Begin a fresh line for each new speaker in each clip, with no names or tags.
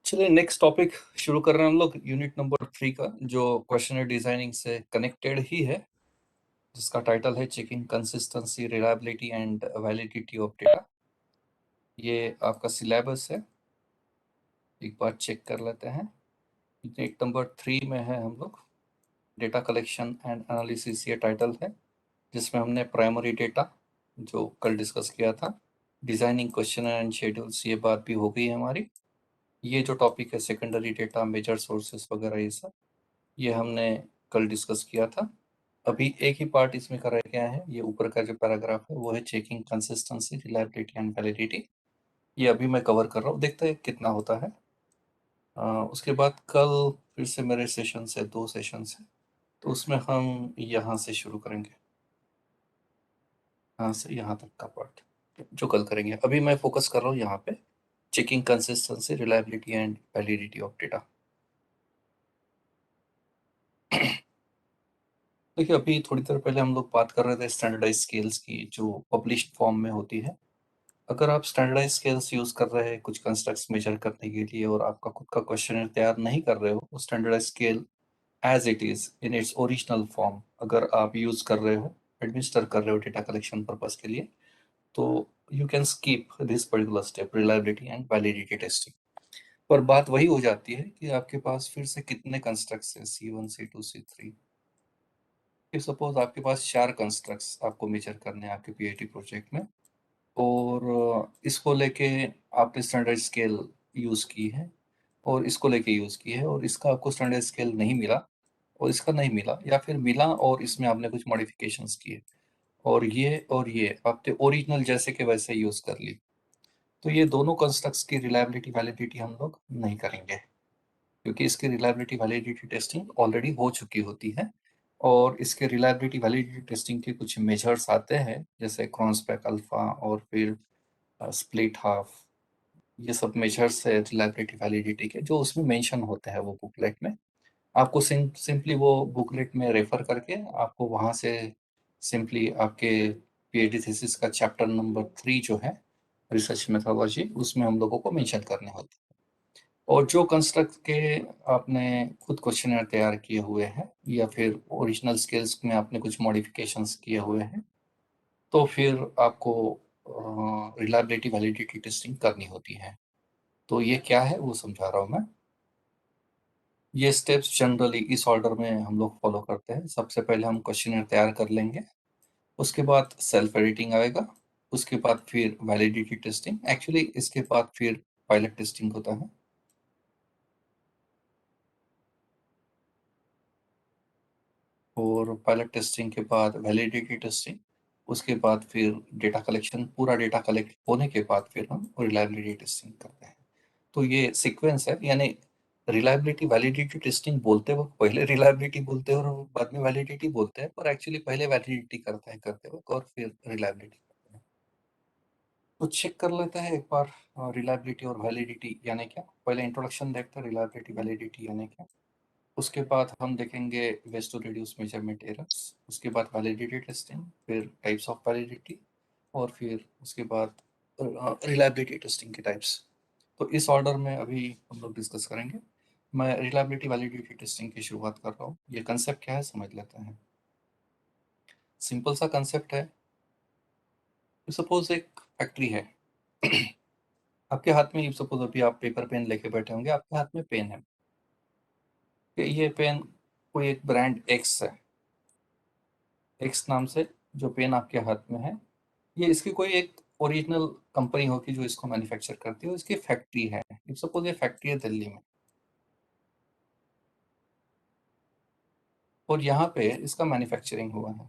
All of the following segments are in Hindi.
चलिए नेक्स्ट टॉपिक शुरू कर रहे हैं हम लोग यूनिट नंबर 3 का, जो क्वेश्चनर डिजाइनिंग से कनेक्टेड ही है, जिसका टाइटल है checking consistency, reliability and validity of data. ये आपका सिलेबस है, एक बार चेक कर लेते हैं। यूनिट नंबर 3 में है हम लोग, डेटा कलेक्शन एंड एनालिसिस ये टाइटल है, जिसमें हमने प्राइमरी डेटा जो कल डिस्कस किया था, डिजाइनिंग क्वेश्चनर एंड शेड्यूल्स ये बात भी हो गई है हमारी। ये जो टॉपिक है सेकेंडरी डेटा, मेजर सोर्सेस वगैरह ये सब, ये हमने कल डिस्कस किया था। अभी एक ही पार्ट इसमें करा गया है, ये ऊपर का जो पैराग्राफ है वो है checking consistency, reliability and validity. ये अभी मैं कवर कर रहा हूँ, देखते हैं कितना होता है। उसके बाद कल फिर से मेरे सेशन से 2 सेशन है, तो उसमें हम यहाँ से शुरू करेंगे, यहाँ से यहाँ तक का पार्ट जो कल करेंगे। अभी मैं फोकस कर रहा हूँ यहाँ पे, checking consistency, reliability and validity of data. देखिए, अभी थोड़ी देर पहले हम लोग बात कर रहे थे स्टैंडर्डाइज स्केल्स की, जो पब्लिश्ड फॉर्म में होती है। अगर आप स्टैंडर्डाइज स्केल्स यूज कर रहे हैं कुछ कंस्ट्रक्ट्स मेजर करने के लिए, और आपका खुद का क्वेश्चनर तैयार नहीं कर रहे हो, standardize scale as it is in its original form अगर आप यूज कर रहे हो, एडमिनिस्टर कर रहे हो डेटा कलेक्शन पर्पस के लिए, तो you can skip this particular step, reliability and validity testing. पर बात वही हो जाती है कि आपके पास फिर से कितने कंस्ट्रक्ट्स हैं, C1, C2, C3। If suppose आपके पास 4 कंस्ट्रक्ट्स आपको मेजर करने हैं आपके पीएचडी प्रोजेक्ट में, और इसको लेके आपने स्टैंडर्ड स्केल यूज़ की है, और इसको लेके यूज़ की है, और इसका आपको स्टैंडर्ड स्केल नहीं मिला, और इसका नहीं मिला, या फिर मिला और इसमें आपने कुछ मॉडिफिकेशंस किए, और ये आपने ओरिजिनल जैसे के वैसे यूज़ कर ली, तो ये दोनों कंस्ट्रक्ट्स की रिलायबिलिटी वैलिडिटी हम लोग नहीं करेंगे, क्योंकि इसकी रिलायबिलिटी वैलिडिटी टेस्टिंग ऑलरेडी हो चुकी होती है। और इसके रिलायबिलिटी वैलिडिटी टेस्टिंग के कुछ मेजर्स आते हैं, जैसे क्रॉसबैक अल्फा और फिर स्प्लिट हाफ, ये सब मेजर्स है रिलायबिलिटी वैलिडिटी के, जो उसमें मेंशन होते हैं वो बुकलेट में। आपको सिंपली वो बुकलेट में रेफर करके आपको वहाँ से सिंपली आपके पीएचडी थीसिस का चैप्टर नंबर 3 जो है रिसर्च मेथोडोलॉजी, उसमें हम लोगों को मेंशन करने होते हैं। और जो कंस्ट्रक्ट के आपने खुद क्वेश्चनर तैयार किए हुए हैं, या फिर ओरिजिनल स्केल्स में आपने कुछ मॉडिफिकेशंस किए हुए हैं, तो फिर आपको रिलायबिलिटी वैलिडिटी टेस्टिंग करनी होती है। तो ये क्या है वो समझा रहा हूँ मैं। ये स्टेप्स जनरली इस ऑर्डर में हम लोग फॉलो करते हैं। सबसे पहले हम क्वेश्चनर तैयार कर लेंगे, उसके बाद सेल्फ एडिटिंग आएगा, उसके बाद फिर वैलिडिटी टेस्टिंग, एक्चुअली इसके बाद फिर पायलट टेस्टिंग होता है, और पायलट टेस्टिंग के बाद वैलिडिटी टेस्टिंग, उसके बाद फिर डेटा कलेक्शन, पूरा डेटा कलेक्ट होने के बाद फिर हम रिलायबिलिटी टेस्टिंग करते हैं। तो ये सीक्वेंस है, यानी रिलायबिलिटी वैलिडिटी टेस्टिंग बोलते वक्त पहले रिलायबिलिटी बोलते हैं और बाद में वैलिडिटी बोलते हैं, पर एक्चुअली पहले वैलिडिटी करते हैं करते वक्त, और फिर रिलायबिलिटी करते हैं। तो चेक कर लेते हैं एक बार रिलायबिलिटी और वैलिडिटी यानी क्या। पहले इंट्रोडक्शन देखते हैं, रिलायबिलिटी वैलिडिटी यानी क्या। उसके बाद हम देखेंगे ways to reduce measurement errors, उसके बाद वैलिडिटी टेस्टिंग, फिर टाइप्स ऑफ वैलिडिटी, और फिर उसके बाद रिलायबिलिटी टेस्टिंग के टाइप्स। तो इस ऑर्डर में अभी हम लोग डिस्कस करेंगे। मैं रिलायबिलिटी वैलिडिटी टेस्टिंग की शुरुआत कर रहा हूँ। ये कंसेप्ट क्या है समझ लेते हैं। सिंपल सा कंसेप्ट है। सपोज एक फैक्ट्री है आपके हाथ में, सपोज अभी आप पेपर पेन लेके बैठे होंगे, आपके हाथ में पेन है कि ये पेन कोई एक ब्रांड एक्स है, एक्स नाम से जो पेन आपके हाथ में है, ये इसकी कोई एक ओरिजिनल कंपनी होगी जो इसको मैन्युफैक्चर करती है, इसकी फैक्ट्री है। इफ सपोज ये फैक्ट्री है दिल्ली में, और यहाँ पे इसका मैन्युफैक्चरिंग हुआ है,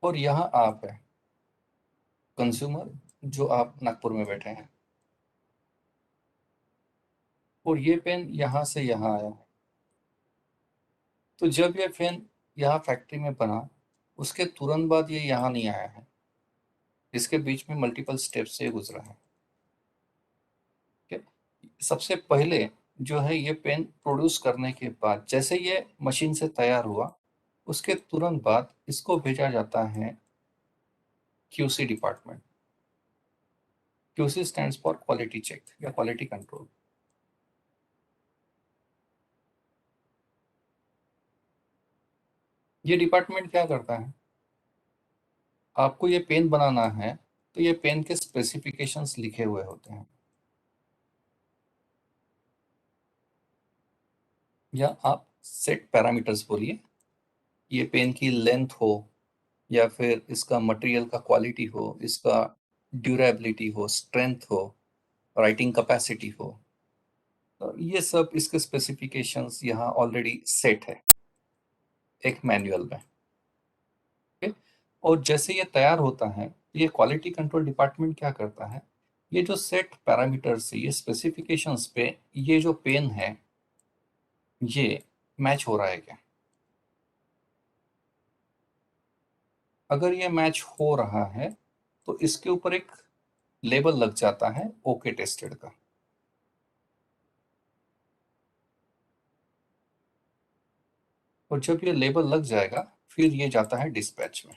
और यहाँ आप है कंज्यूमर, जो आप नागपुर में बैठे हैं, और ये पेन यहाँ से यहाँ आया। तो जब ये पेन यहाँ फैक्ट्री में बना, उसके तुरंत बाद ये यहाँ नहीं आया है, इसके बीच में मल्टीपल स्टेप से गुजरा है। सबसे पहले जो है ये पेन प्रोड्यूस करने के बाद, जैसे ये मशीन से तैयार हुआ, उसके तुरंत बाद इसको भेजा जाता है QC department. QC stands for quality check या क्वालिटी कंट्रोल। ये डिपार्टमेंट क्या करता है, आपको ये पेन बनाना है तो ये पेन के स्पेसिफिकेशंस लिखे हुए होते हैं, या आप सेट पैरामीटर्स बोलिए, ये पेन की लेंथ हो या फिर इसका मटेरियल का क्वालिटी हो, इसका ड्यूरेबिलिटी हो, स्ट्रेंथ हो, राइटिंग कैपेसिटी हो, तो ये सब इसके स्पेसिफिकेशंस यहाँ ऑलरेडी सेट है एक मैनुअल में। ओके, और जैसे ये तैयार होता है, ये क्वालिटी कंट्रोल डिपार्टमेंट क्या करता है, ये जो सेट पैरामीटर्स है, ये स्पेसिफिकेशंस पे ये जो पेन है ये मैच हो रहा है क्या। अगर ये मैच हो रहा है तो इसके ऊपर एक लेबल लग जाता है ओके टेस्टेड का। और जब ये लेबल लग जाएगा फिर ये जाता है डिस्पैच में,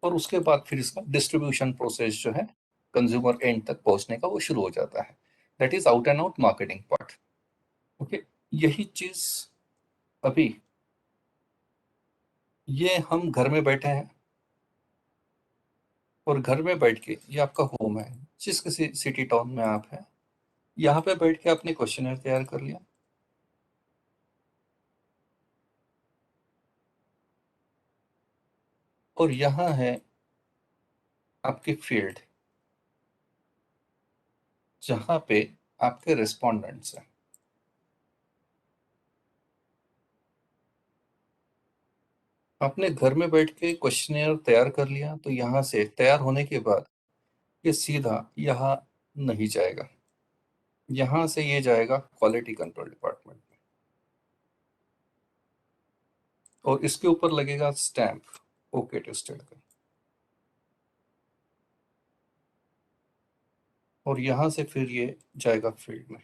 और उसके बाद फिर इसका डिस्ट्रीब्यूशन प्रोसेस जो है कंज्यूमर एंड तक पहुंचने का वो शुरू हो जाता है। That is out and out marketing part. Okay, यही चीज अभी ये हम घर में बैठे हैं, और घर में बैठ के ये आपका होम है, जिस किसी सिटी टाउन में आप हैं, यहाँ पे बैठ के आपने क्वेश्चनर तैयार कर लिया, और यहाँ है आपकी फील्ड जहाँ पे आपके रिस्पोंडेंट्स हैं। आपने घर में बैठ के क्वेश्चनेयर तैयार कर लिया, तो यहाँ से तैयार होने के बाद ये सीधा यहाँ नहीं जाएगा, यहाँ से ये जाएगा क्वालिटी कंट्रोल डिपार्टमेंट में, और इसके ऊपर लगेगा स्टैंप ओके टेस्टेड का, और यहाँ से फिर ये जाएगा फील्ड में।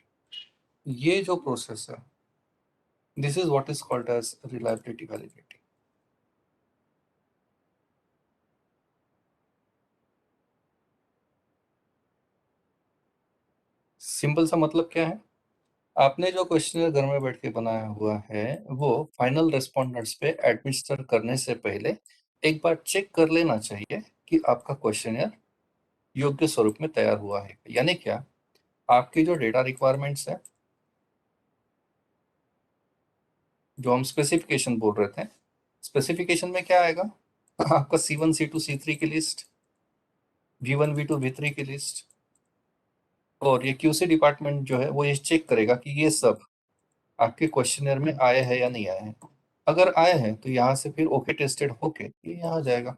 ये जो प्रोसेस है, this is what is called as reliability validity. Simple सा मतलब क्या है, आपने जो क्वेश्चनर घर में बैठ के बनाया हुआ है वो फाइनल रेस्पोंडेंट्स पे एडमिनिस्टर करने से पहले एक बार चेक कर लेना चाहिए कि आपका क्वेश्चनर योग्य स्वरूप में तैयार हुआ है। यानी क्या, आपकी जो डेटा रिक्वायरमेंट्स है, जो हम स्पेसिफिकेशन बोल रहे थे, स्पेसिफिकेशन में क्या आएगा, आपका C1 C2 C3 की लिस्ट, V1 V2 V3 की लिस्ट, और ये QC डिपार्टमेंट जो है वो ये चेक करेगा कि ये सब आपके क्वेश्चनर में आए हैं या नहीं आए हैं। अगर आए हैं तो यहाँ से फिर ओके टेस्टेड होके ये यहाँ जाएगा।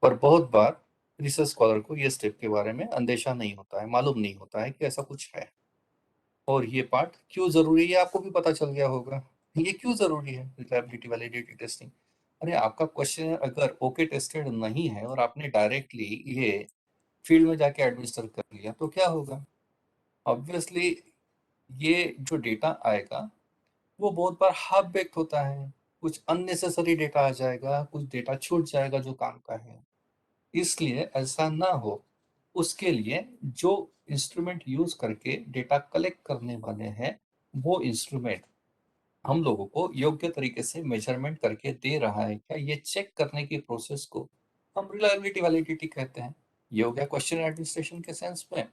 पर बहुत बार रिसर्च स्कॉलर को ये स्टेप के बारे में अंदेशा नहीं होता है, मालूम नहीं होता है कि ऐसा कुछ है। और ये पार्ट क्यों जरूरी है, आपको भी पता चल गया होगा। ये क्यों जरूरी है रिलायबिलिटी वैलिडिटी टेस्टिंग। अरे आपका क्वेश्चन अगर ओके टेस्टेड नहीं है और आपने डायरेक्टली ये फील्ड में जाके एडमिनिस्टर कर लिया तो क्या होगा, ऑब्वियसली ये जो डेटा आएगा वो बहुत बार हाफ बेक्ड होता है, कुछ अननेसेसरी डेटा आ जाएगा, कुछ डेटा छूट जाएगा जो काम का है। इसलिए ऐसा ना हो, उसके लिए जो इंस्ट्रूमेंट यूज करके डेटा कलेक्ट करने वाले हैं वो इंस्ट्रूमेंट हम लोगों को योग्य तरीके से मेजरमेंट करके दे रहा है क्या, ये चेक करने की प्रोसेस को हम रिलायबिलिटी वैलिडिटी कहते हैं। ये हो गया क्वेश्चन एडमिनिस्ट्रेशन के सेंस में।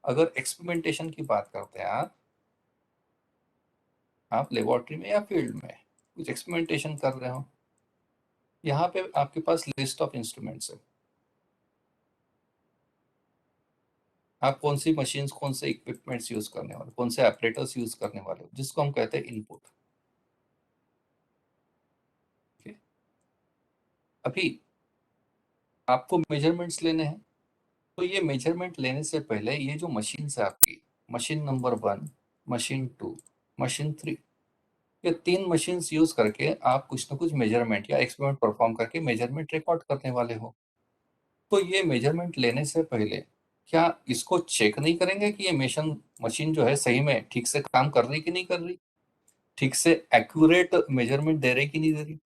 अगर एक्सपेरिमेंटेशन की बात करते हैं आप लेबोरेटरी में या फील्ड में कुछ एक्सपेरिमेंटेशन कर रहे हो, यहाँ पे आपके पास लिस्ट ऑफ इंस्ट्रूमेंट्स है, आप कौन सी मशीन्स, कौन से इक्विपमेंट्स यूज करने वाले, कौन से ऑपरेटर्स यूज करने वाले हो, जिसको हम कहते हैं इनपुट। अभी आपको मेजरमेंट्स लेने हैं, तो ये मेजरमेंट लेने से पहले ये जो मशीन है आपकी, मशीन नंबर 1, मशीन 2, मशीन 3, ये 3 मशीन्स यूज करके आप कुछ ना कुछ मेजरमेंट या एक्सपेरिमेंट परफॉर्म करके मेजरमेंट रिकॉर्ड करने वाले हो। तो ये मेजरमेंट लेने से पहले क्या इसको चेक नहीं करेंगे कि ये मशीन मशीन जो है सही में ठीक से काम कर रही कि नहीं कर रही, ठीक से एक्यूरेट मेजरमेंट दे रही कि नहीं दे रही।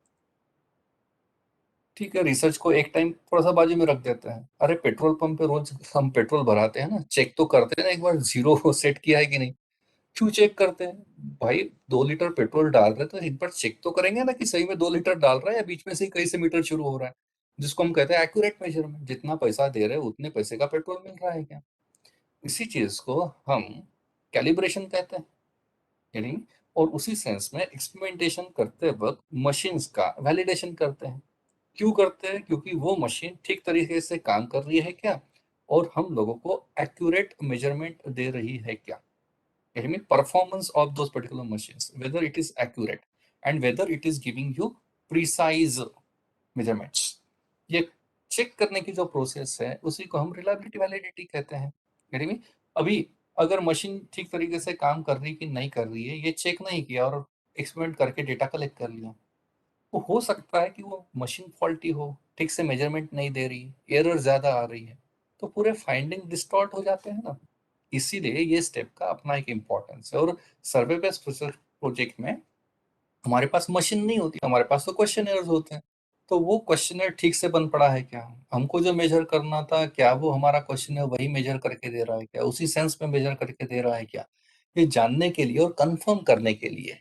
ठीक है, रिसर्च को एक टाइम थोड़ा-सा बाजू में रख देते हैं। अरे पेट्रोल पंप पे रोज़ हम पेट्रोल भराते हैं ना, चेक तो करते हैं ना एक बार ज़ीरो सेट किया है कि नहीं? क्यों चेक करते हैं? भाई 2 लीटर पेट्रोल डाल रहे हैं तो एक बार चेक तो करेंगे ना कि सही में 2 लीटर डाल रहा है या बीच में से ही कहीं से मीटर शुरू हो रहा है। जिसको हम कहते हैं एक्यूरेट मेजरमेंट, जितना पैसा दे रहे हैं उतने पैसे का पेट्रोल मिल रहा है क्या? इसी चीज़ को हम कैलिब्रेशन कहते हैं, यानी और उसी सेंस में एक्सपेरिमेंटेशन करते वक़्त मशीन्स का वैलिडेशन करते हैं। क्यों करते हैं? क्योंकि वो मशीन ठीक तरीके से काम कर रही है क्या? और हम लोगों को एक्यूरेट मेजरमेंट दे रही है क्या? It means performance of those particular machines, whether it is accurate and whether it is giving you precise measurements. ये चेक करने की जो प्रोसेस है उसी को हम रिलायबिलिटी वैलिडिटी कहते हैं। यानी कि अभी अगर मशीन ठीक तरीके से काम कर रही कि नहीं कर रही है ये चेक नहीं किया और एक्सपेरिमेंट करके डेटा कलेक्ट कर लिया, तो हो सकता है कि वो मशीन फॉल्टी हो, ठीक से मेजरमेंट नहीं दे रही, एरर ज्यादा आ रही है, तो पूरे फाइंडिंग डिस्टॉर्ट हो जाते हैं ना। इसीलिए ये स्टेप का अपना एक इम्पोर्टेंस है। और सर्वे बेस्ड प्रोजेक्ट में हमारे पास मशीन नहीं होती, हमारे पास तो क्वेश्चनर्स होते हैं। तो वो क्वेश्चनर ठीक से बन पड़ा है क्या, हमको जो मेजर करना था क्या वो हमारा क्वेश्चनर वही मेजर करके दे रहा है क्या, उसी सेंस में मेजर करके दे रहा है क्या, ये जानने के लिए और कंफर्म करने के लिए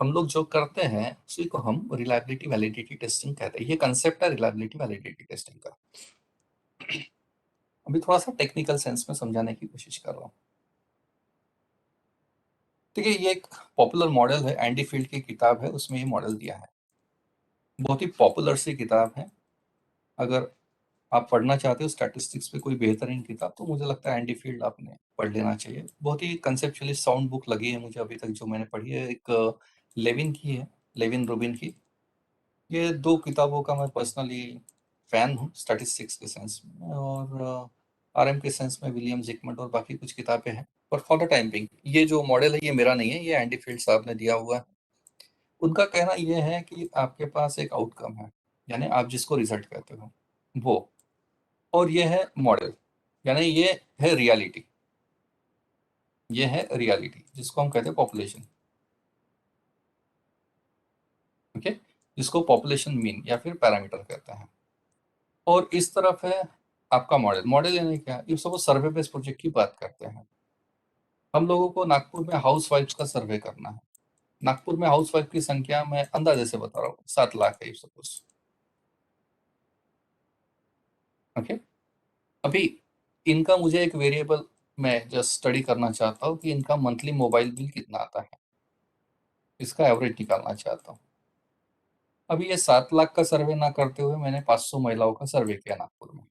हम लोग जो करते हैं उसी को हम रिलायबिलिटी वैलिडिटी टेस्टिंग कहते हैं। ये कंसेप्ट है रिलायबिलिटी वैलिडिटी टेस्टिंग का। अभी थोड़ा सा टेक्निकल सेंस में समझाने की कोशिश कर रहा हूँ। देखिए ये एक पॉपुलर मॉडल है, एंडी फील्ड की किताब है, उसमें ये मॉडल दिया है। बहुत ही पॉपुलर सी किताब है। अगर आप पढ़ना चाहते हो स्टैटिस्टिक्स पे कोई बेहतरीन किताब, तो मुझे लगता है एंडी फील्ड आपने पढ़ लेना चाहिए। बहुत ही कंसेप्चुअली साउंड बुक लगी है मुझे अभी तक जो मैंने पढ़ी है। एक लेविन की है, लेविन रूबिन की। ये दो किताबों का मैं पर्सनली फैन हूँ स्टैटिस्टिक्स के सेंस में, और आरएम के सेंस में विलियम जिकमंड और बाकी कुछ किताबें हैं। पर फॉर द टाइम बिंग ये जो मॉडल है ये मेरा नहीं है, ये एंडी फील्ड साहब ने दिया हुआ है। उनका कहना ये है कि आपके पास एक आउटकम है, यानी आप जिसको रिजल्ट कहते हो वो, और ये है मॉडल, यानी ये है रियलिटी, ये है रियलिटी जिसको हम कहते हैं पॉपुलेशन। ओके, जिसको पॉपुलेशन मीन या फिर पैरामीटर कहते हैं। और इस तरफ है आपका मॉडल। मॉडल यानी क्या, if suppose survey based project की बात करते हैं, हम लोगों को नागपुर में हाउस वाइफ का सर्वे करना है। नागपुर में हाउस वाइफ की संख्या मैं अंदाजे से बता रहा हूँ 7 लाख है इफ सपोज। ओके, अभी इनका मुझे एक वेरिएबल मैं जस्ट स्टडी करना चाहता हूँ कि इनका मंथली मोबाइल बिल कितना आता है, इसका एवरेज निकालना चाहता हूँ। अभी ये 7 लाख का सर्वे ना करते हुए मैंने 500 महिलाओं का सर्वे किया नागपुर में,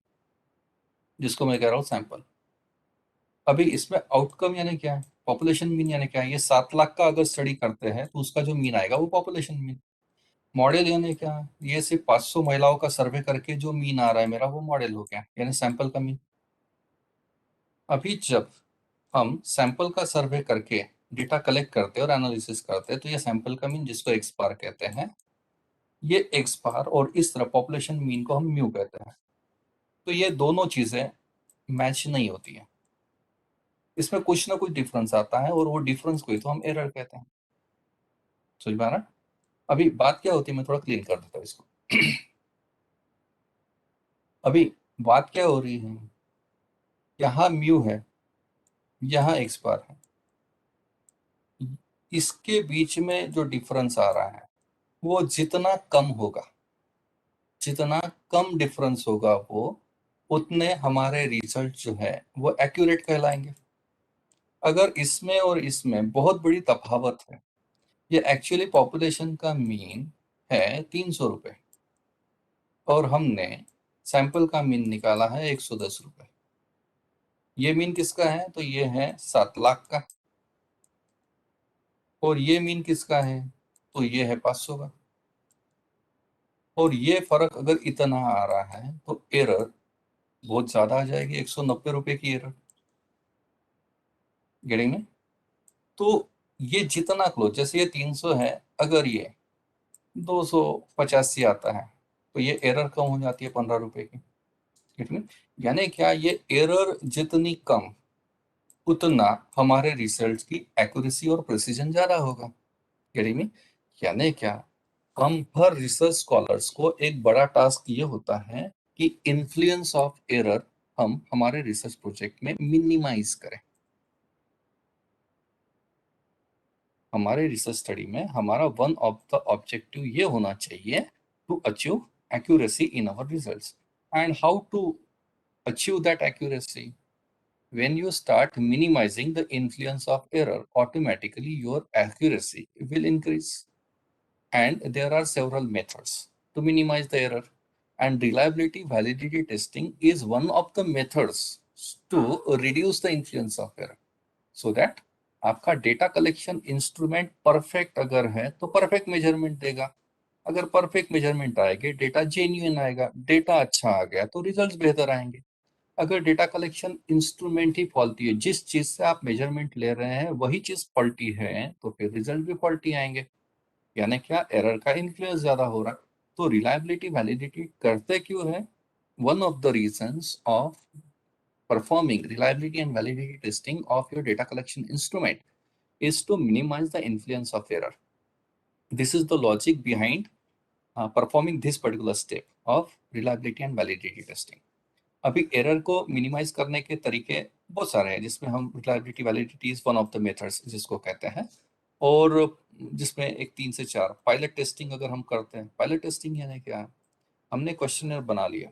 जिसको मैं कह रहा हूँ सैंपल। अभी इसमें आउटकम यानी क्या है, पॉपुलेशन मीन यानी क्या है, ये 7 लाख का अगर स्टडी करते हैं तो उसका जो मीन आएगा वो पॉपुलेशन मीन। मॉडल यानी क्या है, ये सिर्फ 500 महिलाओं का सर्वे करके जो मीन आ रहा है मेरा वो मॉडल हो गया, यानी सैंपल का मीन। अभी जब हम सैंपल का सर्वे करके डेटा कलेक्ट करते हैं और एनालिसिस करते हैं तो ये सैंपल का मीन जिसको एक्स बार कहते हैं, ये एक्स बार और इस तरह पॉपुलेशन मीन को हम म्यू कहते हैं। तो ये दोनों चीजें मैच नहीं होती है, इसमें कुछ ना कुछ डिफरेंस आता है और वो डिफरेंस को ही तो हम एरर कहते हैं। समझ में आ रहा है? अभी बात क्या होती है, मैं थोड़ा क्लीन कर देता हूँ इसको। अभी बात क्या हो रही है, यहाँ म्यू है, यहाँ एक्स बार है, इसके बीच में जो डिफरेंस आ रहा है वो जितना कम होगा, जितना कम डिफरेंस होगा वो उतने हमारे रिजल्ट जो है वो एक्यूरेट कहलाएंगे। अगर इसमें और इसमें बहुत बड़ी तफावत है, ये एक्चुअली पॉपुलेशन का मीन है 300 रुपये और हमने सैंपल का मीन निकाला है 110 रुपये। ये मीन किसका है, तो ये है 7 लाख का, और ये मीन किसका है, तो ये है 500 का। और ये फर्क अगर इतना आ रहा है तो एरर बहुत ज्यादा आ जाएगी, 190 रुपये की एरर। गेटिंग में? तो ये जितना क्लोज, जैसे ये 300 है, अगर ये 285 आता है तो ये एरर कम हो जाती है 15 रुपए की। ठीक है, यानी क्या, ये एरर जितनी कम उतना हमारे रिजल्ट की एक्यूरेसी और प्रिसीजन ज्यादा होगा। गेटिंग में? यानी क्या, हम हर रिसर्च स्कॉलर्स को एक बड़ा टास्क ये होता है कि इन्फ्लुएंस ऑफ एरर हम हमारे रिसर्च प्रोजेक्ट में मिनिमाइज करें। हमारे रिसर्च स्टडी में हमारा वन ऑफ द ऑब्जेक्टिव ये होना चाहिए to achieve accuracy in our results. And how to achieve that accuracy? When you start minimizing the influence of error, automatically your accuracy will increase. And there are several methods to minimize the error. And reliability validity testing is one of the methods to reduce the influence of error. So that आपका डेटा कलेक्शन इंस्ट्रूमेंट परफेक्ट अगर है तो परफेक्ट मेजरमेंट देगा। अगर परफेक्ट मेजरमेंट आएगा, डेटा जेन्युइन आएगा, डेटा अच्छा आ गया तो रिजल्ट्स बेहतर आएंगे। अगर डेटा कलेक्शन इंस्ट्रूमेंट ही फॉल्टी है, जिस चीज से आप मेजरमेंट ले रहे हैं वही चीज फॉल्टी है, तो फिर रिजल्ट भी फॉल्टी आएंगे। यानी क्या, एरर का इन्फ्लुएंस ज्यादा हो रहा है। तो रिलायबिलिटी वैलिडिटी करते क्यों है? One of the reasons of performing reliability and validity testing of your data collection instrument is to minimize the influence of error. This is the logic behind performing this particular step of reliability and validity testing. अभी एरर को मिनिमाइज करने के तरीके बहुत सारे हैं, जिसमें हम reliability validity is one of the methods जिसको कहते हैं, और जिसमें एक 3 से 4 पायलट टेस्टिंग अगर हम करते हैं। पायलट टेस्टिंग यानी क्या है? हमने क्वेश्चनर बना लिया,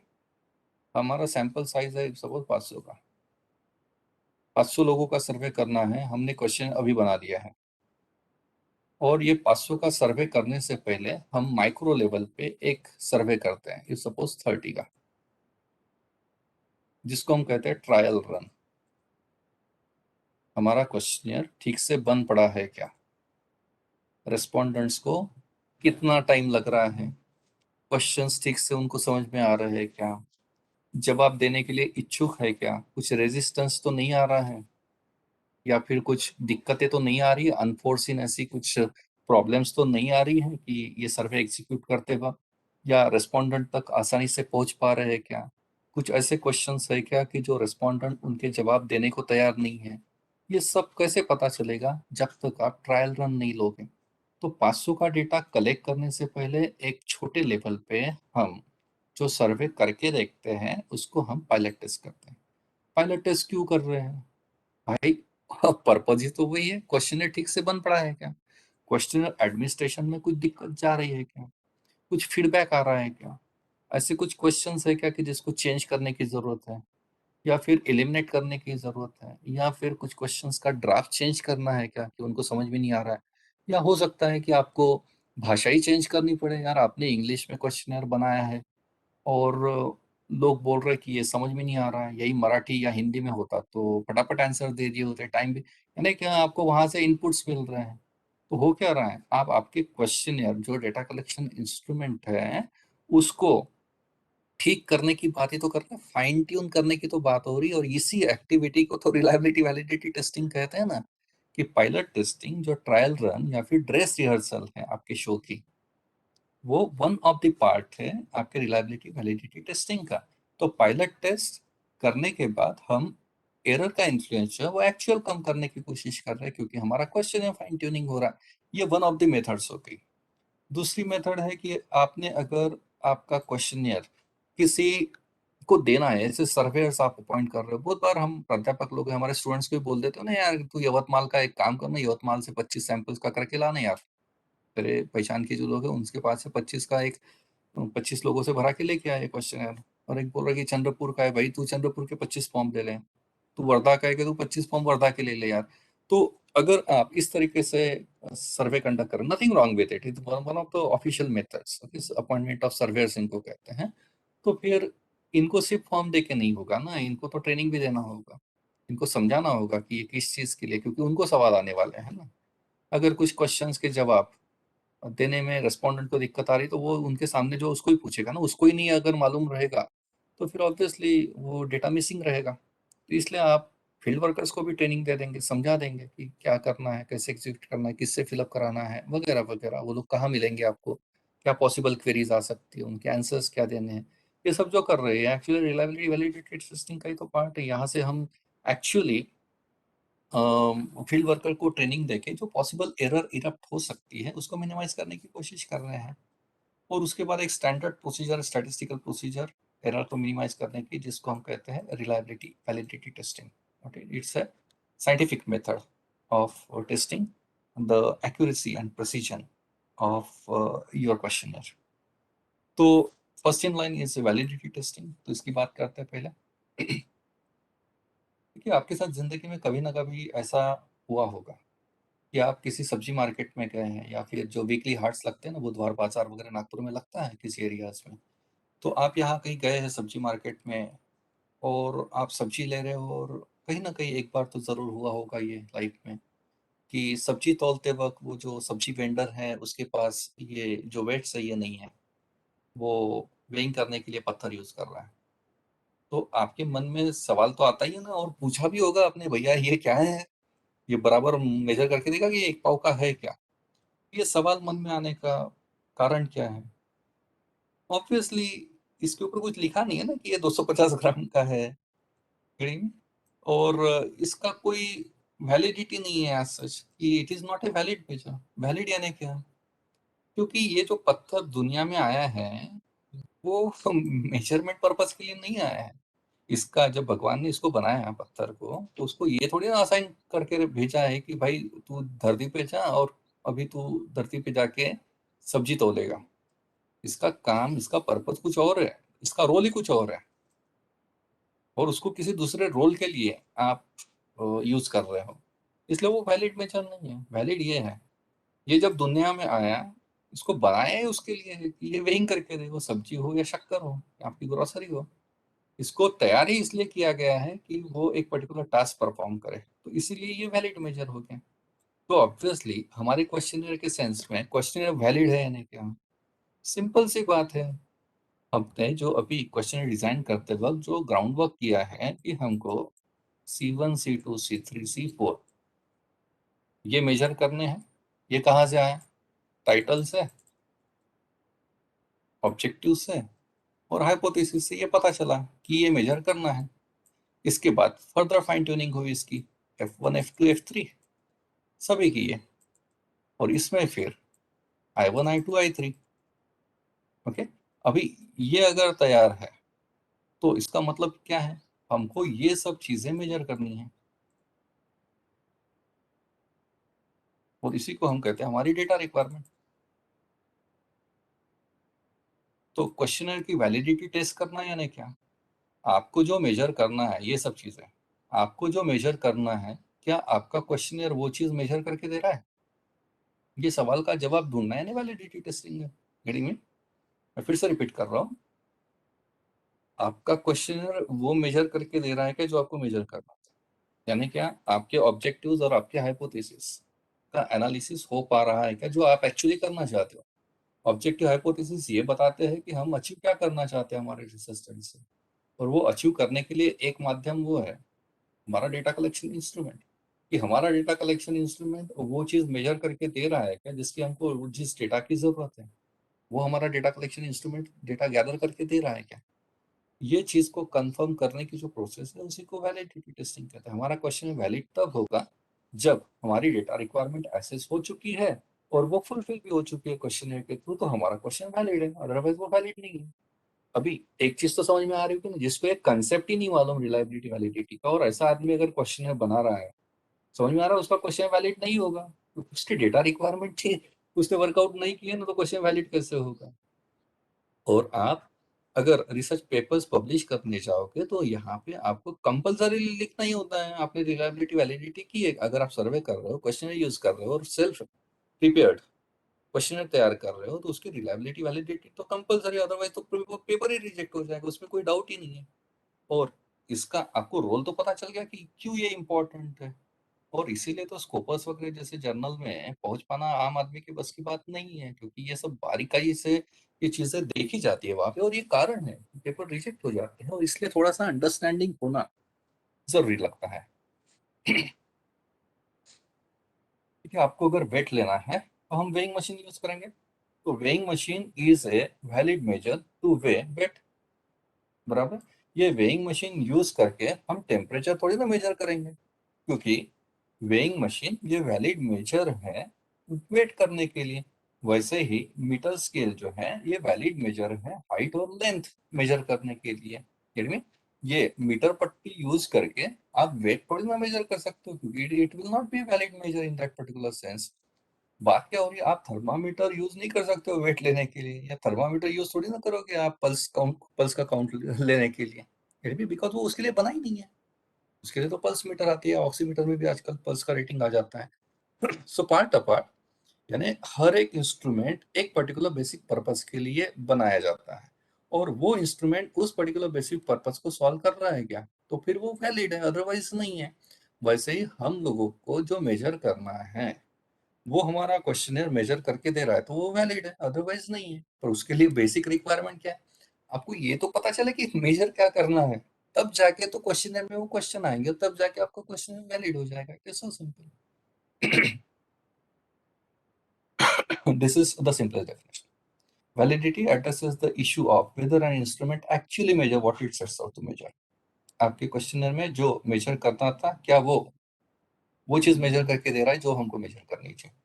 हमारा सैंपल साइज है सपोज 500 का, 500 लोगों का सर्वे करना है, हमने क्वेश्चन अभी बना लिया है। और ये 500 का सर्वे करने से पहले हम माइक्रो लेवल पे एक सर्वे करते हैं, सपोज 30 का, जिसको हम कहते हैं ट्रायल रन। हमारा क्वेश्चनियर ठीक से बन पड़ा है क्या? रेस्पोंडेंट्स को कितना टाइम लग रहा है? क्वेश्चंस ठीक से उनको समझ में आ रहे हैं क्या? जवाब देने के लिए इच्छुक है क्या? कुछ रेजिस्टेंस तो नहीं आ रहा है, या फिर कुछ दिक्कतें तो नहीं आ रही है, अनफोर्सिन ऐसी कुछ प्रॉब्लम्स तो नहीं आ रही है कि ये सर्वे एग्जीक्यूट करते वक्त, या रेस्पोंडेंट तक आसानी से पहुंच पा रहे हैं क्या? कुछ ऐसे क्वेश्चंस है क्या कि जो रेस्पोंडेंट उनके जवाब देने को तैयार नहीं है? ये सब कैसे पता चलेगा जब तक आप ट्रायल रन नहीं लोगे? तो 500 का डेटा कलेक्ट करने से पहले एक छोटे लेवल पे हम जो सर्वे करके देखते हैं उसको हम पायलट टेस्ट करते हैं। पायलट टेस्ट क्यों कर रहे हैं भाई? पर्पज ही तो वही है, क्वेश्चनर ठीक से बन पड़ा है क्या? क्वेश्चनर एडमिनिस्ट्रेशन में कुछ दिक्कत जा रही है क्या? कुछ फीडबैक आ रहा है क्या? ऐसे कुछ क्वेश्चंस है क्या कि जिसको चेंज करने की जरूरत है, या फिर एलिमिनेट करने की जरूरत है, या फिर कुछ क्वेश्चंस का ड्राफ्ट चेंज करना है क्या कि उनको समझ में नहीं आ रहा है? या हो सकता है कि आपको भाषा ही चेंज करनी पड़े, यार आपने इंग्लिश में क्वेश्चनर बनाया है और लोग बोल रहे हैं कि ये समझ में नहीं आ रहा है, यही मराठी या हिंदी में होता तो फटाफट आंसर दे दिए होते, टाइम भी, यानी क्या आपको वहां से इनपुट्स मिल रहे हैं। तो हो क्या रहा है, आप आपके क्वेश्चनियर जो डेटा कलेक्शन इंस्ट्रूमेंट है उसको ठीक करने की बात ही तो कर रहे हैं, फाइन ट्यून करने की तो बात हो रही है। और इसी एक्टिविटी को तो रिलायबिलिटी वैलिडिटी टेस्टिंग कहते हैं ना, कि पायलट टेस्टिंग जो ट्रायल रन या फिर ड्रेस रिहर्सल है आपके शो की, वो वन ऑफ द पार्ट है आपके रिलायबिलिटी वैलिडिटी टेस्टिंग का। तो पायलट टेस्ट करने के बाद हम एरर का इन्फ्लुएंस जो है वो एक्चुअल कम करने की कोशिश कर रहे हैं, क्योंकि हमारा क्वेश्चन है फाइन ट्यूनिंग हो रहा है। ये वन ऑफ द मेथड्स हो गई। दूसरी मेथड है कि आपने अगर आपका क्वेश्चनियर किसी को देना है, जैसे सर्वेयर्स आप अपॉइंट कर रहे हो, बहुत बार हम प्राध्यापक लोग हैं, हमारे स्टूडेंट्स को भी बोल देते हो ना, यार तू यवतमाल का एक काम करना, यवतमाल से 25 सैंपल्स का करके लाना यार, तेरे पहचान के जो लोग हैं उनके पास से 25 का एक 25 लोगों से भरा के लेके आए क्वेश्चन। और एक बोल रहा है कि चंद्रपुर का है, भाई तू चंद्रपुर के 25 फॉर्म ले ले। तू वर्धा का है कि तू 25 फॉर्म वर्धा के ले ले यार। तो अगर आप इस तरीके से सर्वे कंडक्ट करें, nothing wrong with it, it one of the official methods, appointment of surveyor's इनको कहते हैं। तो फिर इनको सिर्फ फॉर्म दे के नहीं होगा ना, इनको तो ट्रेनिंग भी देना होगा, इनको समझाना होगा कि ये किस चीज के लिए, क्योंकि उनको सवाल आने वाले हैं ना। अगर कुछ क्वेश्चंस के जवाब देने में रेस्पोंडेंट को दिक्कत आ रही, तो वो उनके सामने जो उसको ही पूछेगा ना, उसको ही नहीं अगर मालूम रहेगा तो फिर ऑब्वियसली वो डेटा मिसिंग रहेगा। तो इसलिए आप फील्ड वर्कर्स को भी ट्रेनिंग दे देंगे, समझा देंगे कि क्या करना है, कैसे एग्जीक्यूट करना है, किससे फिलअप कराना है, वगैरह वगैरह। वो लोग कहाँ मिलेंगे आपको, क्या पॉसिबल क्वेरीज आ सकती है, उनके आंसर्स क्या देने हैं, ये सब जो कर रहे हैं एक्चुअली रिलायबिलिटी वैलिडिटी टेस्टिंग का ही तो पार्ट है। यहाँ से हम एक्चुअली फील्ड वर्कर को ट्रेनिंग देके जो पॉसिबल एरर इरप्ट हो सकती है उसको मिनिमाइज करने की कोशिश कर रहे हैं। और उसके बाद एक standard procedure, statistical procedure error को मिनिमाइज करने की, जिसको हम कहते हैं reliability validity testing. Okay, it's a scientific method of testing the accuracy and precision of your questionnaire. तो first in line is validity testing. तो इसकी बात करते हैं पहले। देखिए, आपके साथ जिंदगी में कभी ना कभी ऐसा हुआ होगा कि आप किसी सब्जी मार्केट में गए हैं, या फिर जो वीकली हाट्स लगते हैं ना, बुधवार बाजार वगैरह नागपुर में लगता है किसी एरियाज में। तो आप यहाँ कहीं गए हैं सब्जी मार्केट में, और आप सब्जी ले रहे हो, और कहीं ना कहीं एक बार तो जरूर हुआ होगा ये लाइफ में कि सब्जी तौलते वक्त वो जो सब्जी वेंडर है उसके पास ये जो वेट सही है नहीं है, वो वेइंग करने के लिए पत्थर यूज कर रहा है। तो आपके मन में सवाल तो आता ही है ना, और पूछा भी होगा अपने, भैया ये क्या है, ये बराबर मेजर करके देगा कि ये एक पाव का है क्या। ये सवाल मन में आने का कारण क्या है? ऑब्वियसली इसके ऊपर कुछ लिखा नहीं है ना कि ये 250 ग्राम का है घड़ी में, और इसका कोई वैलिडिटी नहीं है एज सच, कि it is not a valid measure. Valid यानी क्या? क्योंकि ये जो पत्थर दुनिया में आया है वो मेजरमेंट पर्पस के लिए नहीं आया है। इसका जब भगवान ने इसको बनाया पत्थर को, तो उसको ये थोड़ी ना असाइन करके भेजा है कि भाई तू धरती पे जा और अभी तू धरती पे जाके सब्जी तोलेगा। इसका काम, इसका पर्पस कुछ और है, इसका रोल ही कुछ और है, और उसको किसी दूसरे रोल के लिए आप यूज कर रहे हो, इसलिए वो वैलिड मेजर नहीं है। वैलिड ये है, ये जब दुनिया में आया, इसको बनाया ही उसके लिए है कि ये वेइंग करके दे, वो सब्जी हो या शक्कर हो या आपकी ग्रोसरी हो। इसको तैयार ही इसलिए किया गया है कि वो एक पर्टिकुलर टास्क परफॉर्म करे, तो इसीलिए ये वैलिड मेजर हो गया। तो ऑब्वियसली हमारे क्वेश्चनर के सेंस में क्वेश्चनर वैलिड है या नहीं, क्या? सिंपल सी बात है। हमने जो अभी क्वेश्चनर डिजाइन करते वक्त जो ग्राउंड वर्क किया है कि हमको C1 C2 C3 C4 ये मेजर करने हैं। ये कहाँ से आया? टाइटल से, ऑब्जेक्टिव से, और हाइपोथेसिस से ये पता चला कि ये मेजर करना है। इसके बाद फर्दर फाइन ट्यूनिंग हुई इसकी, F1 F2 F3 सभी की है, और इसमें फिर I1 I2 I3। ओके, अभी ये अगर तैयार है तो इसका मतलब क्या है? हमको ये सब चीजें मेजर करनी है, और इसी को हम कहते हैं हमारी डेटा रिक्वायरमेंट। तो क्वेश्चनर की वैलिडिटी टेस्ट करना, यानी क्या? आपको जो मेजर करना है ये सब चीजें, आपको जो मेजर करना है, क्या आपका क्वेश्चनर वो चीज मेजर करके दे रहा है? ये सवाल का जवाब ढूंढना है ना वैलिडिटी टेस्टिंग में, घड़ी में। मैं फिर से रिपीट कर रहा हूँ, आपका क्वेश्चनर वो मेजर करके दे रहा है कि जो आपको मेजर करना है, यानी क्या आपके ऑब्जेक्टिव्स और आपके हाइपोथेसिस का एनालिसिस हो पा रहा है क्या, जो आप एक्चुअली करना चाहते हो। ऑब्जेक्टिव हाइपोथेसिस ये बताते हैं कि हम अचीव क्या करना चाहते हैं हमारे रिसर्च स्टडी से, और वो अचीव करने के लिए एक माध्यम वो है हमारा डेटा कलेक्शन इंस्ट्रूमेंट। कि हमारा डेटा कलेक्शन इंस्ट्रूमेंट वो चीज मेजर करके दे रहा है क्या जिसकी हमको, जिस डेटा की जरूरत है, वो हमारा data collection instrument data gather करके दे रहा है क्या। ये चीज को कंफर्म करने की जो प्रोसेस है उसी को वैलिडिटी टेस्टिंग कहते हैं। हमारा क्वेश्चन वैलिड तब होगा जब हमारी डेटा रिक्वायरमेंट एसेस हो चुकी है और वो फुलफिल भी हो चुकी है क्वेश्चन के थ्रू, तो हमारा क्वेश्चन वैलिड है, अदरवाइज वो वैलिड नहीं है। अभी एक चीज तो समझ में आ रही होगी ना, जिसको एक कंसेप्ट ही नहीं मालूम रिलायबिलिटी वैलिडिटी का, और ऐसा आदमी अगर क्वेश्चन बना रहा है, समझ में आ रहा है उसका क्वेश्चन वैलिड नहीं होगा, तो उसकी डेटा रिक्वायरमेंट थी, उसने वर्कआउट नहीं किया ना, तो क्वेश्चन वैलिड कैसे होगा। और आप अगर रिसर्च पेपर्स पब्लिश करने जाओगे तो यहाँ पे आपको कंपलसरी लिखना ही होता है, आपने रिलायबिलिटी वैलिडिटी की है। अगर आप सर्वे कर रहे हो, क्वेश्चनर यूज कर रहे हो, और सेल्फ प्रिपेयर्ड क्वेश्चनर तैयार कर रहे हो, तो उसकी रिलायबिलिटी वैलिडिटी तो कंपलसरी, अदरवाइज तो पेपर ही रिजेक्ट हो जाएगा, उसमें कोई डाउट ही नहीं है। और इसका आपको रोल तो पता चल गया कि क्यों ये इंपॉर्टेंट है। और इसीलिए तो स्कोपस वगैरह जैसे जर्नल में पहुंच पाना आम आदमी की बस की बात नहीं है, क्योंकि ये सब बारीकाई से ये चीजें देखी जाती है वहां पे, और ये कारण है पेपर रिजेक्ट हो जाते हैं, और इसलिए थोड़ा सा अंडरस्टैंडिंग होना जरूरी लगता है। ठीक है, आपको अगर वेट लेना है तो हम वेइंग मशीन यूज करेंगे। तो weighing machine is a valid measure to weigh weight, बराबर। ये वेइंग मशीन यूज करके हम टेम्परेचर थोड़ी ना मेजर करेंगे, क्योंकि वेइंग मशीन ये वैलिड मेजर है वेट करने के लिए। वैसे ही मीटर स्केल जो है ये वैलिड मेजर है हाइट और लेंथ मेजर करने के लिए। यानी ये मीटर पट्टी यूज करके आप वेट थोड़ी ना मेजर कर सकते हो, क्योंकि it will not be valid measure in that particular sense. बात क्या हो रही है, आप थर्मामीटर यूज नहीं कर सकते हो वेट लेने के लिए, या थर्मामीटर यूज थोड़ी ना करोगे आप पल्स का काउंट लेने के लिए, बिकॉज वो उसके लिए बना ही नहीं है। उसके लिए तो पल्स मीटर आती है, ऑक्सीमीटर में भी आजकल पल्स का रेटिंग आ जाता है। सो पार्ट अपार्ट, यानी हर एक इंस्ट्रूमेंट एक पर्टिकुलर बेसिक पर्पस के लिए बनाया जाता है, और वो इंस्ट्रूमेंट उस पर्टिकुलर बेसिक पर्पस को सॉल्व कर रहा है क्या, तो फिर वो वैलिड है, अदरवाइज नहीं है। वैसे ही हम लोगों को जो मेजर करना है वो हमारा क्वेश्चनर मेजर करके दे रहा है तो वो वैलिड है, अदरवाइज नहीं है। पर उसके लिए बेसिक रिक्वायरमेंट क्या है, आपको ये तो पता चले कि मेजर क्या करना है, तब जाके तो क्वेश्चनर में वो क्वेश्चन आएंगे, तब जाके आपका क्वेश्चन वैलिड हो जाएगा। It's so simple. This is the simplest definition. Validity addresses the issue of whether an instrument actually measure what it sets out to measure. आपके क्वेश्चनर में जो मेजर करना था, क्या वो चीज मेजर करके दे रहा है जो हमको मेजर करनी चाहिए।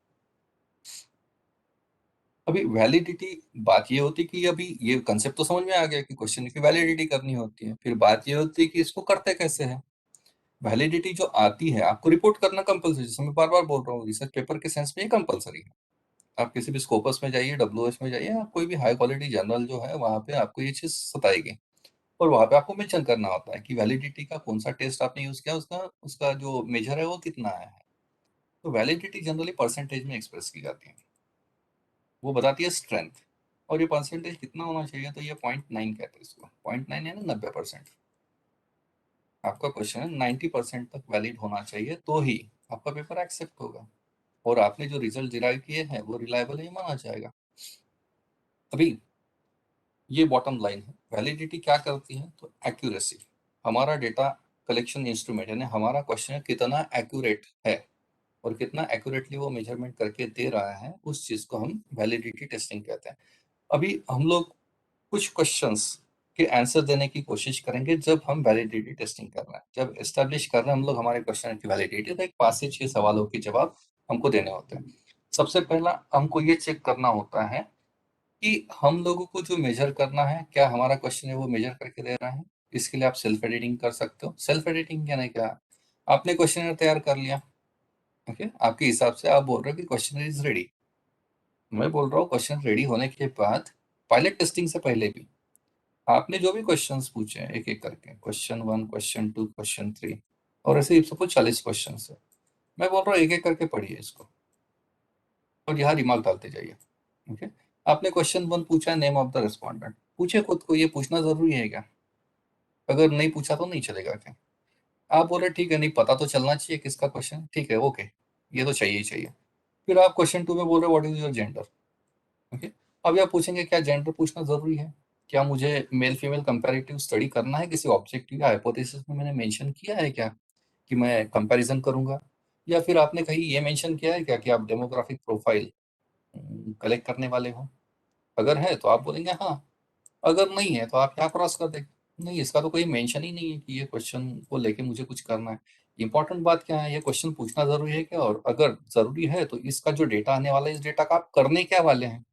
अभी वैलिडिटी, बात ये होती कि अभी ये कंसेप्ट तो समझ में आ गया कि क्वेश्चन की वैलिडिटी करनी होती है, फिर बात ये होती है कि इसको करते कैसे हैं। वैलिडिटी जो आती है, आपको रिपोर्ट करना कंपलसरी, जैसे मैं बार बार बोल रहा हूँ, रिसर्च पेपर के सेंस में ये कंपलसरी है। आप किसी भी स्कोपस में जाइए, डब्ल्यूएस में जाइए, आप कोई भी हाई क्वालिटी जर्नल जो है वहां पे आपको ये चीज बताएगी, और वहां पे आपको मेंशन करना होता है कि वैलिडिटी का कौन सा टेस्ट आपने यूज किया, उसका उसका जो मेजर है वो कितना आया है। तो वैलिडिटी जनरली परसेंटेज में एक्सप्रेस की जाती है, वो बताती है स्ट्रेंथ। और ये परसेंटेज कितना होना चाहिए, तो ये 0.9 कहते हैं इसको। 0.9 यानी 90%। आपका क्वेश्चन है 90% तक वैलिड होना चाहिए, तो ही आपका पेपर एक्सेप्ट होगा, और आपने जो रिजल्ट डिराइव किए हैं वो रिलायबल ही माना जाएगा। अभी ये बॉटम लाइन है। वैलिडिटी क्या करती है, तो एक्यूरेसी। हमारा डेटा कलेक्शन इंस्ट्रूमेंट यानी हमारा क्वेश्चन कितना एक्यूरेट है और कितना एक्यूरेटली वो मेजरमेंट करके दे रहा है, उस चीज को हम वैलिडिटी टेस्टिंग कहते हैं। अभी हम लोग कुछ क्वेश्चंस के आंसर देने की कोशिश करेंगे जब हम वैलिडिटी टेस्टिंग कर रहे हैं, जब एस्टेब्लिश कर रहे हैं हम लोग हमारे क्वेश्चन की वैलिडिटी, तो एक 5 से 6 सवालों के जवाब हमको देने होते हैं। सबसे पहला हमको ये चेक करना होता है कि हम लोगों को जो मेजर करना है, क्या हमारा क्वेश्चन है वो मेजर करके दे रहा है। इसके लिए आप सेल्फ एडिटिंग कर सकते हो। सेल्फ एडिटिंग यानी क्या, आपने क्वेश्चन तैयार कर लिया, ओके, आपके हिसाब से आप बोल रहे हो कि क्वेश्चन इज रेडी। मैं बोल रहा हूँ क्वेश्चन रेडी होने के बाद, पायलट टेस्टिंग से पहले भी आपने जो भी क्वेश्चंस पूछे हैं एक एक करके, क्वेश्चन 1, क्वेश्चन 2, क्वेश्चन 3, और ऐसे ही सपोज 40 क्वेश्चन है, मैं बोल रहा हूँ एक एक करके पढ़िए इसको और यहाँ दिमाग डालते जाइए। ओके, आपने क्वेश्चन 1 पूछा है, नेम ऑफ द रेस्पोंडेंट, पूछे खुद को, ये पूछना जरूरी है क्या? अगर नहीं पूछा तो नहीं चलेगा क्या? आप बोल रहे ठीक है, नहीं पता तो चलना चाहिए किसका क्वेश्चन, ठीक है, ओके, ये तो चाहिए ही चाहिए। फिर आप क्वेश्चन 2 में बोल रहे what is your gender. Okay, अब आप पूछेंगे क्या जेंडर पूछना जरूरी है? क्या मुझे मेल फीमेल कंपैरेटिव स्टडी करना है किसी ऑब्जेक्टिव या हाइपोथेसिस में, मैंने मेंशन किया है क्या कि मैं कंपैरिजन करूंगा? या फिर आपने कहीं ये मेंशन किया है क्या कि आप डेमोग्राफिक प्रोफाइल कलेक्ट करने वाले हो? अगर है तो आप बोलेंगे हाँ, अगर नहीं है तो आप क्या क्रॉस कर देंगे, नहीं इसका तो कोई मेंशन ही नहीं है कि ये क्वेश्चन को लेके मुझे कुछ करना है। इंपॉर्टेंट बात क्या है, ये क्वेश्चन पूछना जरूरी है क्या, और अगर जरूरी है तो इसका जो डेटा आने वाला है, इस डेटा का आप करने क्या वाले हैं,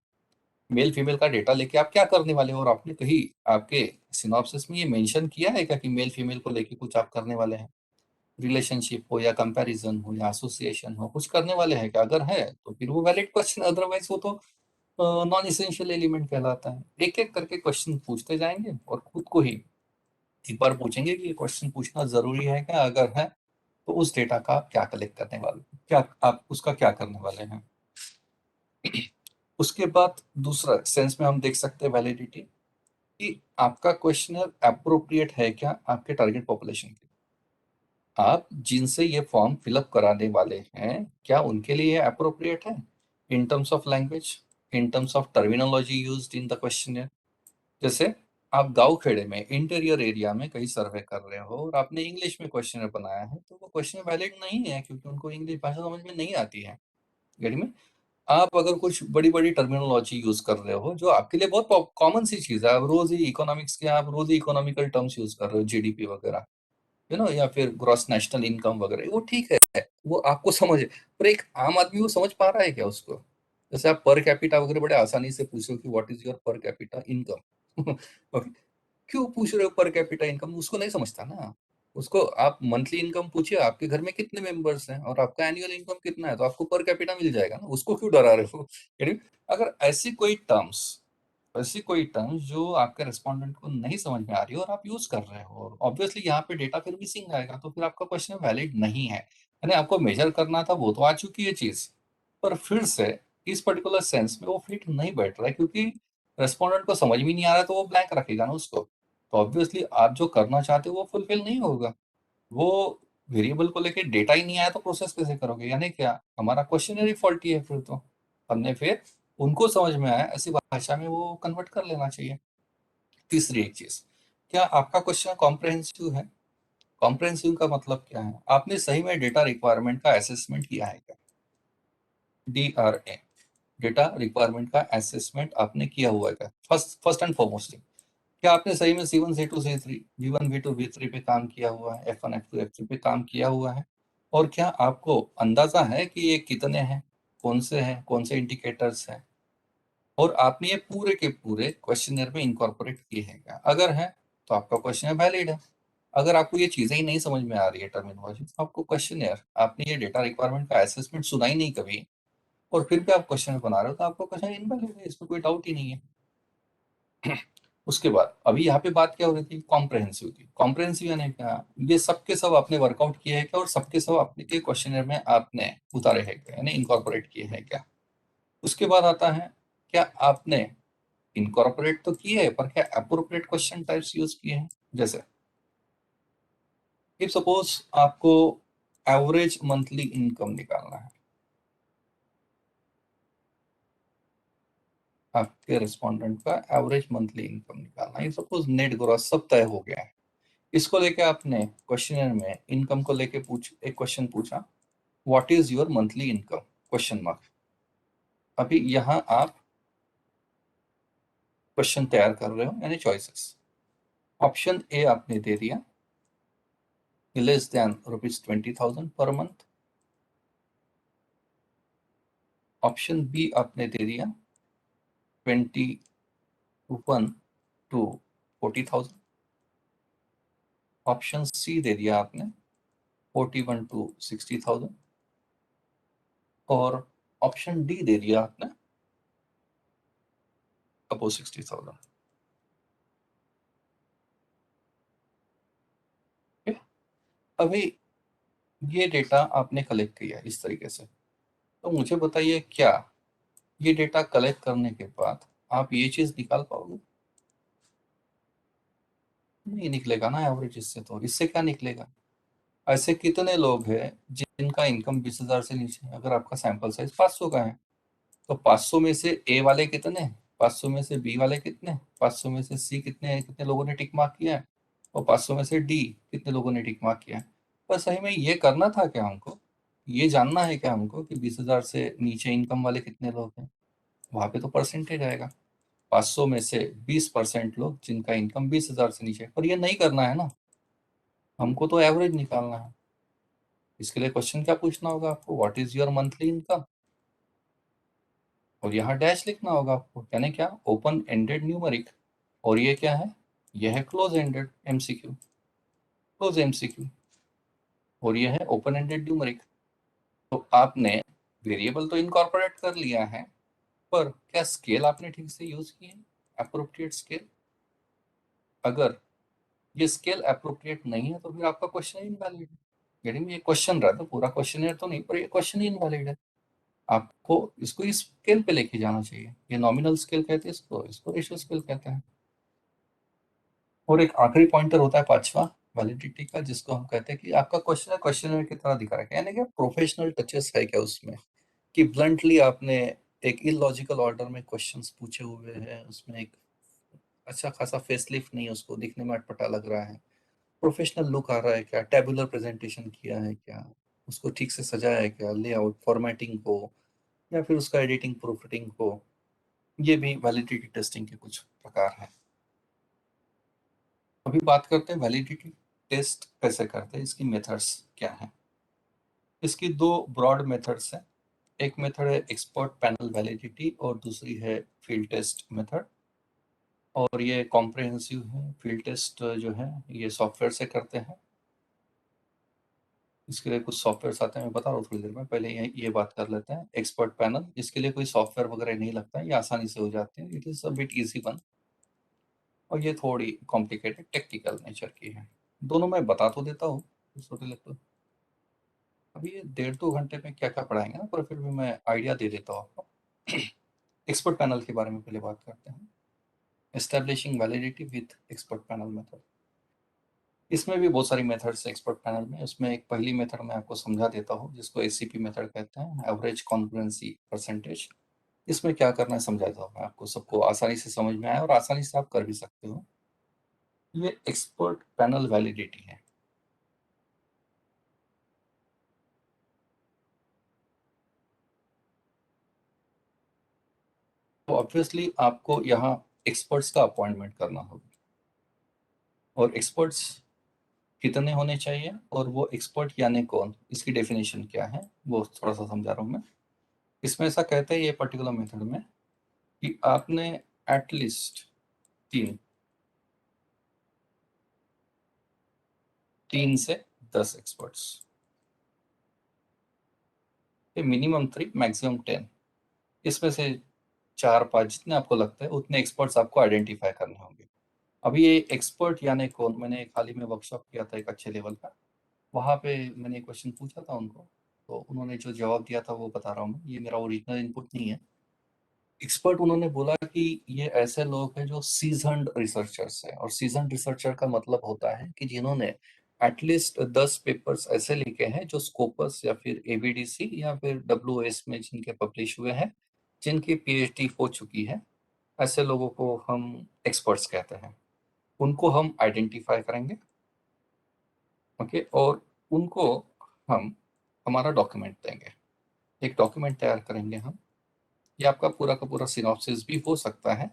मेल फीमेल का डेटा लेके आप क्या करने वाले हो। और आपने कहीं आपके सिनॉप्सिस में ये मेंशन किया है क्या कि मेल फीमेल को लेके कुछ आप करने वाले हैं, रिलेशनशिप हो या कंपैरिजन हो या एसोसिएशन हो, कुछ करने वाले हैं क्या? अगर है तो फिर वो वैलिड क्वेश्चन, अदरवाइज वो तो नॉन इसेंशियल एलिमेंट कहलाता है। एक एक करके क्वेश्चन पूछते जाएंगे और खुद को ही एक बार पूछेंगे कि ये क्वेश्चन पूछना जरूरी है क्या, अगर है तो उस डेटा का आप क्या कलेक्ट करने वाले, क्या आप उसका क्या करने वाले हैं। उसके बाद दूसरा सेंस में हम देख सकते हैं वैलिडिटी, कि आपका क्वेश्चनर अप्रोप्रिएट है क्या आपके टारगेट पॉपुलेशन के। आप जिनसे ये फॉर्म फिलअप कराने वाले हैं, क्या उनके लिए अप्रोप्रिएट है, in terms of language, in terms of terminology used in the question. जैसे आप गांव खेड़े में इंटीरियर एरिया में कहीं सर्वे कर रहे हो और आपने इंग्लिश में क्वेश्चन बनाया है, तो वो क्वेश्चन वैलिड नहीं है, क्योंकि उनको इंग्लिश भाषा समझ में नहीं आती है। गेट में, आप अगर कुछ बड़ी बड़ी टर्मिनोलॉजी यूज कर रहे हो जो आपके लिए बहुत कॉमन सी चीज है, आप रोज ही इकोनॉमिक्स के, आप रोज ही इकोनॉमिकल टर्म्स यूज कर रहे हो, जीडीपी वगैरह, या फिर ग्रॉस नेशनल इनकम वगैरह, वो ठीक है, वो आपको समझ है, पर एक आम आदमी वो समझ पा रहा है क्या उसको? जैसे आप पर कैपिटा वगैरह बड़े आसानी से पूछो कि what is your per capita income. Okay, क्यों पूछ रहे हो पर कैपिटा इनकम? उसको नहीं समझता ना। उसको आप मंथली इनकम पूछिए, आपके घर में कितने मेंबर्स हैं और आपका एनुअल इनकम कितना है, तो आपको पर कैपिटा मिल जाएगा ना। उसको क्यों डरा रहे हो? यानी अगर ऐसी कोई टर्म्स जो आपके रेस्पोंडेंट को नहीं समझ में आ रही हो और आप यूज कर रहे हो, ऑब्वियसली यहाँ पे डेटा फिर मिसिंग आएगा, तो फिर आपका क्वेश्चन वैलिड नहीं है। यानी आपको मेजर करना था, वो तो आ चुकी है चीज, पर फिर से इस पर्टिकुलर सेंस में वो फिट नहीं बैठ रहा है, क्योंकि रेस्पोंडेंट को समझ भी नहीं आ रहा, तो वो ब्लैंक रखेगा ना उसको। तो ऑब्वियसली आप जो करना चाहते हो वो फुलफिल नहीं होगा। वो वेरिएबल को लेके डेटा ही नहीं आया तो प्रोसेस कैसे करोगे? यानी क्या हमारा क्वेश्चनरी ही फॉल्टी है फिर तो। हमने फिर उनको समझ में आया ऐसी भाषा में वो कन्वर्ट कर लेना चाहिए। तीसरी एक चीज, क्या आपका क्वेश्चन कॉम्प्रहेंसिव है? कॉम्प्रहेंसिव का मतलब क्या है? आपने सही में डेटा रिक्वायरमेंट का असेसमेंट किया है क्या? DRA, डेटा रिक्वायरमेंट का असेसमेंट आपने किया हुआ है क्या? फर्स्ट एंड फॉरमोस्ट, क्या आपने सही में C1 C2 C3 V1 V2 V3 पे काम किया हुआ है, F1 F2 F3 पे काम किया हुआ है? और क्या आपको अंदाजा है कि ये कितने हैं, कौन से इंडिकेटर्स हैं, और आपने ये पूरे के पूरे क्वेश्चनर में इनकॉर्पोरेट किए हैं क्या? अगर है तो आपका क्वेश्चन वैलिड है। अगर आपको ये चीजें ही नहीं समझ में आ रही है टर्मिनोलॉजी, तो आपको क्वेश्चनर, आपने ये डेटा रिक्वायरमेंट का असेसमेंट सुना ही नहीं कभी, और फिर भी आप क्वेश्चन बना रहे हो, तो आपका क्वेश्चन इनवैलिड है, इसमें कोई डाउट ही नहीं है। उसके बाद अभी यहाँ पे बात क्या हो रही थी? कॉम्प्रहेंसिव की। कॉम्प्रहेंसिव यानी क्या? ये सबके सब आपने वर्कआउट किए हैं क्या, और सबके सब अपने के क्वेश्चनर में आपने उतारे हैं क्या, यानी इनकॉर्पोरेट किए हैं क्या? उसके बाद आता है, क्या आपने इनकॉर्पोरेट तो किए हैं, पर क्या अप्रोप्रिएट क्वेश्चन टाइप्स यूज किए हैं? जैसे इफ सपोज आपको एवरेज मंथली इनकम निकालना है, आपके रिस्पॉन्डेंट का एवरेज मंथली इनकम निकालना है, सपोज नेट ग्रॉस सब तय हो गया है, इसको लेके आपने क्वेश्चनर में इनकम को लेके एक क्वेश्चन पूछा, what is your monthly income, question mark. अभी यहाँ आप क्वेश्चन तैयार कर रहे हो, यानी चॉइसेस। ऑप्शन ए आपने दे दिया, less than ₹20,000 per month. Option B आपने दे दिया 21 to 40,000। ऑप्शन सी दे दिया आपने 41 to 60,000। और ऑप्शन डी दे दिया आपने अबो 60,000। अभी ये डेटा आपने कलेक्ट किया इस तरीके से, तो मुझे बताइए, क्या ये डेटा कलेक्ट करने के बाद आप ये चीज निकाल पाओगे? नहीं निकलेगा ना एवरेज इससे। तो इससे क्या निकलेगा? ऐसे कितने लोग हैं जिनका इनकम 20,000 से नीचे है? अगर आपका सैंपल साइज 500 का है, तो 500 में से ए वाले कितने, 500 में से बी वाले कितने, 500 में से सी कितने, कितने लोगों ने टिक मार्क किया है, और 500 में से डी कितने लोगों ने टिक मार्क किया है? पर सही में ये करना था क्या हमको? ये जानना है क्या हमको कि 20,000 से नीचे इनकम वाले कितने लोग हैं? वहां पे तो परसेंटेज आएगा, 500 में से 20% लोग जिनका इनकम 20,000 से नीचे है। पर ये नहीं करना है ना, हमको तो एवरेज निकालना है। इसके लिए क्वेश्चन क्या पूछना होगा आपको? What is your monthly income, और यहाँ डैश लिखना होगा आपको, यानी क्या? Open ended numeric. और ये क्या है? ये है close ended MCQ, close MCQ. और ये है ओपन एंडेड न्यूमेरिक। तो आपने वेरिएबल तो इनकॉर्पोरेट कर लिया है, पर क्या स्केल आपने ठीक से यूज किए हैं, अप्रोप्रिएट स्केल? अगर ये स्केल अप्रोप्रिएट नहीं है, तो फिर आपका क्वेश्चन इनवैलिड है। यानी ये क्वेश्चन रहा तो पूरा क्वेश्चन तो नहीं, पर ये क्वेश्चन ही इनवैलिड है। आपको इसको इस स्केल पे लेके जाना चाहिए। ये नॉमिनल स्केल कहते हैं इसको, इसको रेशियो स्केल कहते हैं। और एक आखिरी पॉइंटर होता है पांचवा वैलिडिटी का, जिसको हम कहते हैं कि आपका क्वेश्चन क्वेश्चनर की तरह दिखा रखा है, यानी कि प्रोफेशनल टचेस है क्या उसमें, कि ब्लंटली आपने एक इलॉजिकल ऑर्डर में क्वेश्चंस पूछे हुए हैं, उसमें एक अच्छा खासा फेसलिफ्ट नहीं है, उसको दिखने में अटपटा लग रहा है, प्रोफेशनल लुक आ रहा है क्या, टेबुलर प्रेजेंटेशन किया है क्या, उसको ठीक से सजाया है क्या, लेआउट फॉर्मेटिंग को, या फिर उसका एडिटिंग प्रूफिटिंग को। ये भी वैलिडिटी टेस्टिंग के कुछ प्रकार हैं। अभी बात करते हैं वैलिडिटी टेस्ट कैसे करते हैं, इसकी मेथड्स क्या हैं। इसकी दो ब्रॉड मेथड्स हैं। एक मेथड है एक्सपर्ट पैनल वैलिडिटी और दूसरी है फील्ड टेस्ट मेथड। और ये कॉम्प्रिहेंसिव है। फील्ड टेस्ट जो है ये सॉफ्टवेयर से करते हैं। इसके लिए कुछ सॉफ्टवेयर आते हैं, मैं बता रहा हूँ थोड़ी देर में। पहले ये बात कर लेते हैं। एक्सपर्ट पैनल, इसके लिए कोई सॉफ्टवेयर वगैरह नहीं लगता है, ये आसानी से हो जाते हैं। It is a bit easy one. और ये थोड़ी कॉम्प्लिकेटेड टेक्निकल नेचर की है। दोनों मैं बता तो देता हूँ छोटे लेवल। अभी ये 1.5-2 घंटे में क्या क्या पढ़ाएंगे ना, पर फिर भी मैं आइडिया दे देता हूँ आपको। एक्सपर्ट पैनल के बारे में पहले बात करते हैं। Establishing validity with expert panel method. इसमें भी बहुत सारी मेथड्स है एक्सपर्ट पैनल में। उसमें एक पहली मेथड मैं आपको समझा देता हूँ, जिसको एसीपी मेथड कहते हैं, एवरेज कॉन्फिडेंसी परसेंटेज। इसमें क्या करना है समझाता हूँ मैं आपको, सबको आसानी से समझ में आए और आसानी से आप कर भी सकते हो। ये एक्सपर्ट पैनल वैलिडिटी है। तो ऑब्वियसली आपको यहाँ एक्सपर्ट्स का अपॉइंटमेंट करना होगा। और एक्सपर्ट्स कितने होने चाहिए और वो एक्सपर्ट यानी कौन, इसकी डेफिनेशन क्या है वो थोड़ा सा समझा रहा हूँ मैं। इसमें ऐसा कहते हैं ये पर्टिकुलर मेथड में कि आपने एटलीस्ट तीन 3 से 10 एक्सपर्ट्स, ये मिनिमम 3 मैक्सिमम 10, इसमें से 4-5 जितने आपको लगता है उतने एक्सपर्ट्स आपको आइडेंटिफाई करने होंगे। अभी ये एक्सपर्ट यानी कौन, मैंने एक हाल ही में वर्कशॉप किया था एक अच्छे लेवल का। वहाँ पे मैंने एक क्वेश्चन पूछा था उनको, तो उन्होंने जो जवाब दिया था वो बता रहा हूँ मैं, ये मेरा ओरिजिनल इनपुट नहीं है। एक्सपर्ट उन्होंने बोला कि ये ऐसे लोग हैं जो सीजन्ड रिसर्चर्स हैं। और सीजन्ड रिसर्चर का मतलब होता है कि जिन्होंने एटलीस्ट 10 पेपर्स ऐसे लिखे हैं जो स्कोपस या फिर एबीडीसी या फिर डब्ल्यूएस में जिनके पब्लिश हुए हैं, जिनकी पीएचडी हो चुकी है, ऐसे लोगों को हम एक्सपर्ट्स कहते हैं। उनको हम आइडेंटिफाई करेंगे, ओके, और उनको हम हमारा डॉक्यूमेंट देंगे। एक डॉक्यूमेंट तैयार करेंगे हम। ये आपका पूरा का पूरा सिनॉप्सिस भी हो सकता है,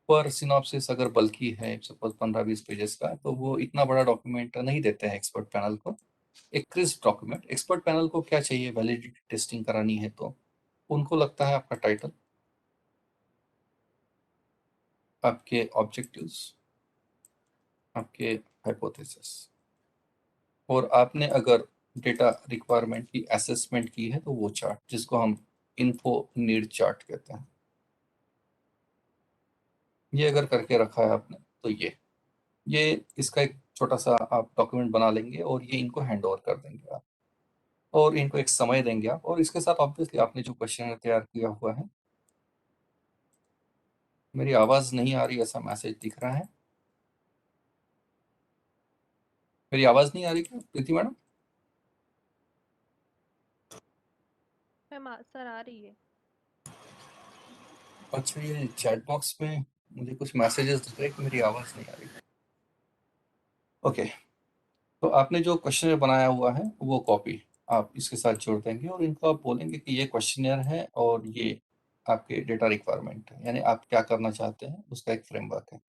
पर सिनॉप्सिस अगर बल्कि है, सपोज 15-20 पेजेस का, तो वो इतना बड़ा डॉक्यूमेंट नहीं देते हैं एक्सपर्ट पैनल को। एक क्रिस्प डॉक्यूमेंट। एक्सपर्ट पैनल को क्या चाहिए, वैलिडिटी टेस्टिंग करानी है तो उनको लगता है आपका टाइटल, आपके ऑब्जेक्टिव्स, आपके हाइपोथेसिस, और आपने अगर डेटा रिक्वायरमेंट की असेसमेंट की है तो वो चार्ट, जिसको हम इन्फो नीड चार्ट कहते हैं, ये अगर करके रखा है आपने तो ये इसका एक छोटा सा आप डॉक्यूमेंट बना लेंगे और ये इनको हैंड ओवर कर देंगे आप। और इनको एक समय देंगे आप, और इसके साथ ऑब्वियसली आपने जो क्वेश्चन तैयार किया हुआ है। मेरी आवाज़ नहीं आ रही ऐसा मैसेज दिख रहा है। मेरी आवाज़ नहीं आ रही क्या प्रीति मैडम?
सर आ रही है।
अच्छा, ये चैट बॉक्स में मुझे कुछ मैसेजेस दिख रहे हैं कि मेरी आवाज़ नहीं आ रही। ओके, तो आपने जो क्वेश्चनर बनाया हुआ है वो कॉपी आप इसके साथ जोड़ देंगे और इनको आप बोलेंगे कि ये क्वेश्चनर है और ये आपके डेटा रिक्वायरमेंट है, यानी आप क्या करना चाहते हैं उसका एक फ्रेमवर्क है।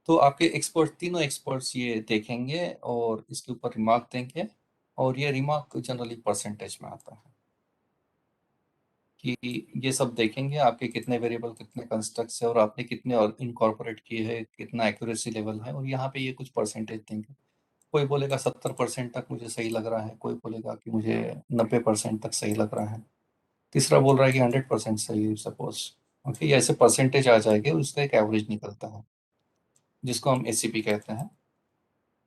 तो आपके एक्सपर्ट, तीनों एक्सपर्ट्स ये देखेंगे और इसके ऊपर रिमार्क देंगे। और ये रिमार्क जनरली परसेंटेज में आता है कि ये सब देखेंगे आपके कितने वेरिएबल, कितने कंस्ट्रक्ट्स है और आपने कितने और इनकॉर्पोरेट किए हैं, कितना एक्यूरेसी लेवल है, और यहाँ पे ये कुछ परसेंटेज देंगे। कोई बोलेगा 70% तक मुझे सही लग रहा है, कोई बोलेगा कि मुझे 90% तक सही लग रहा है, तीसरा बोल रहा है कि 100% सही है सपोज। ओके, ये ऐसे परसेंटेज आ जाएंगे, उसका एक एवरेज निकलता है जिसको हम एसीपी कहते हैं।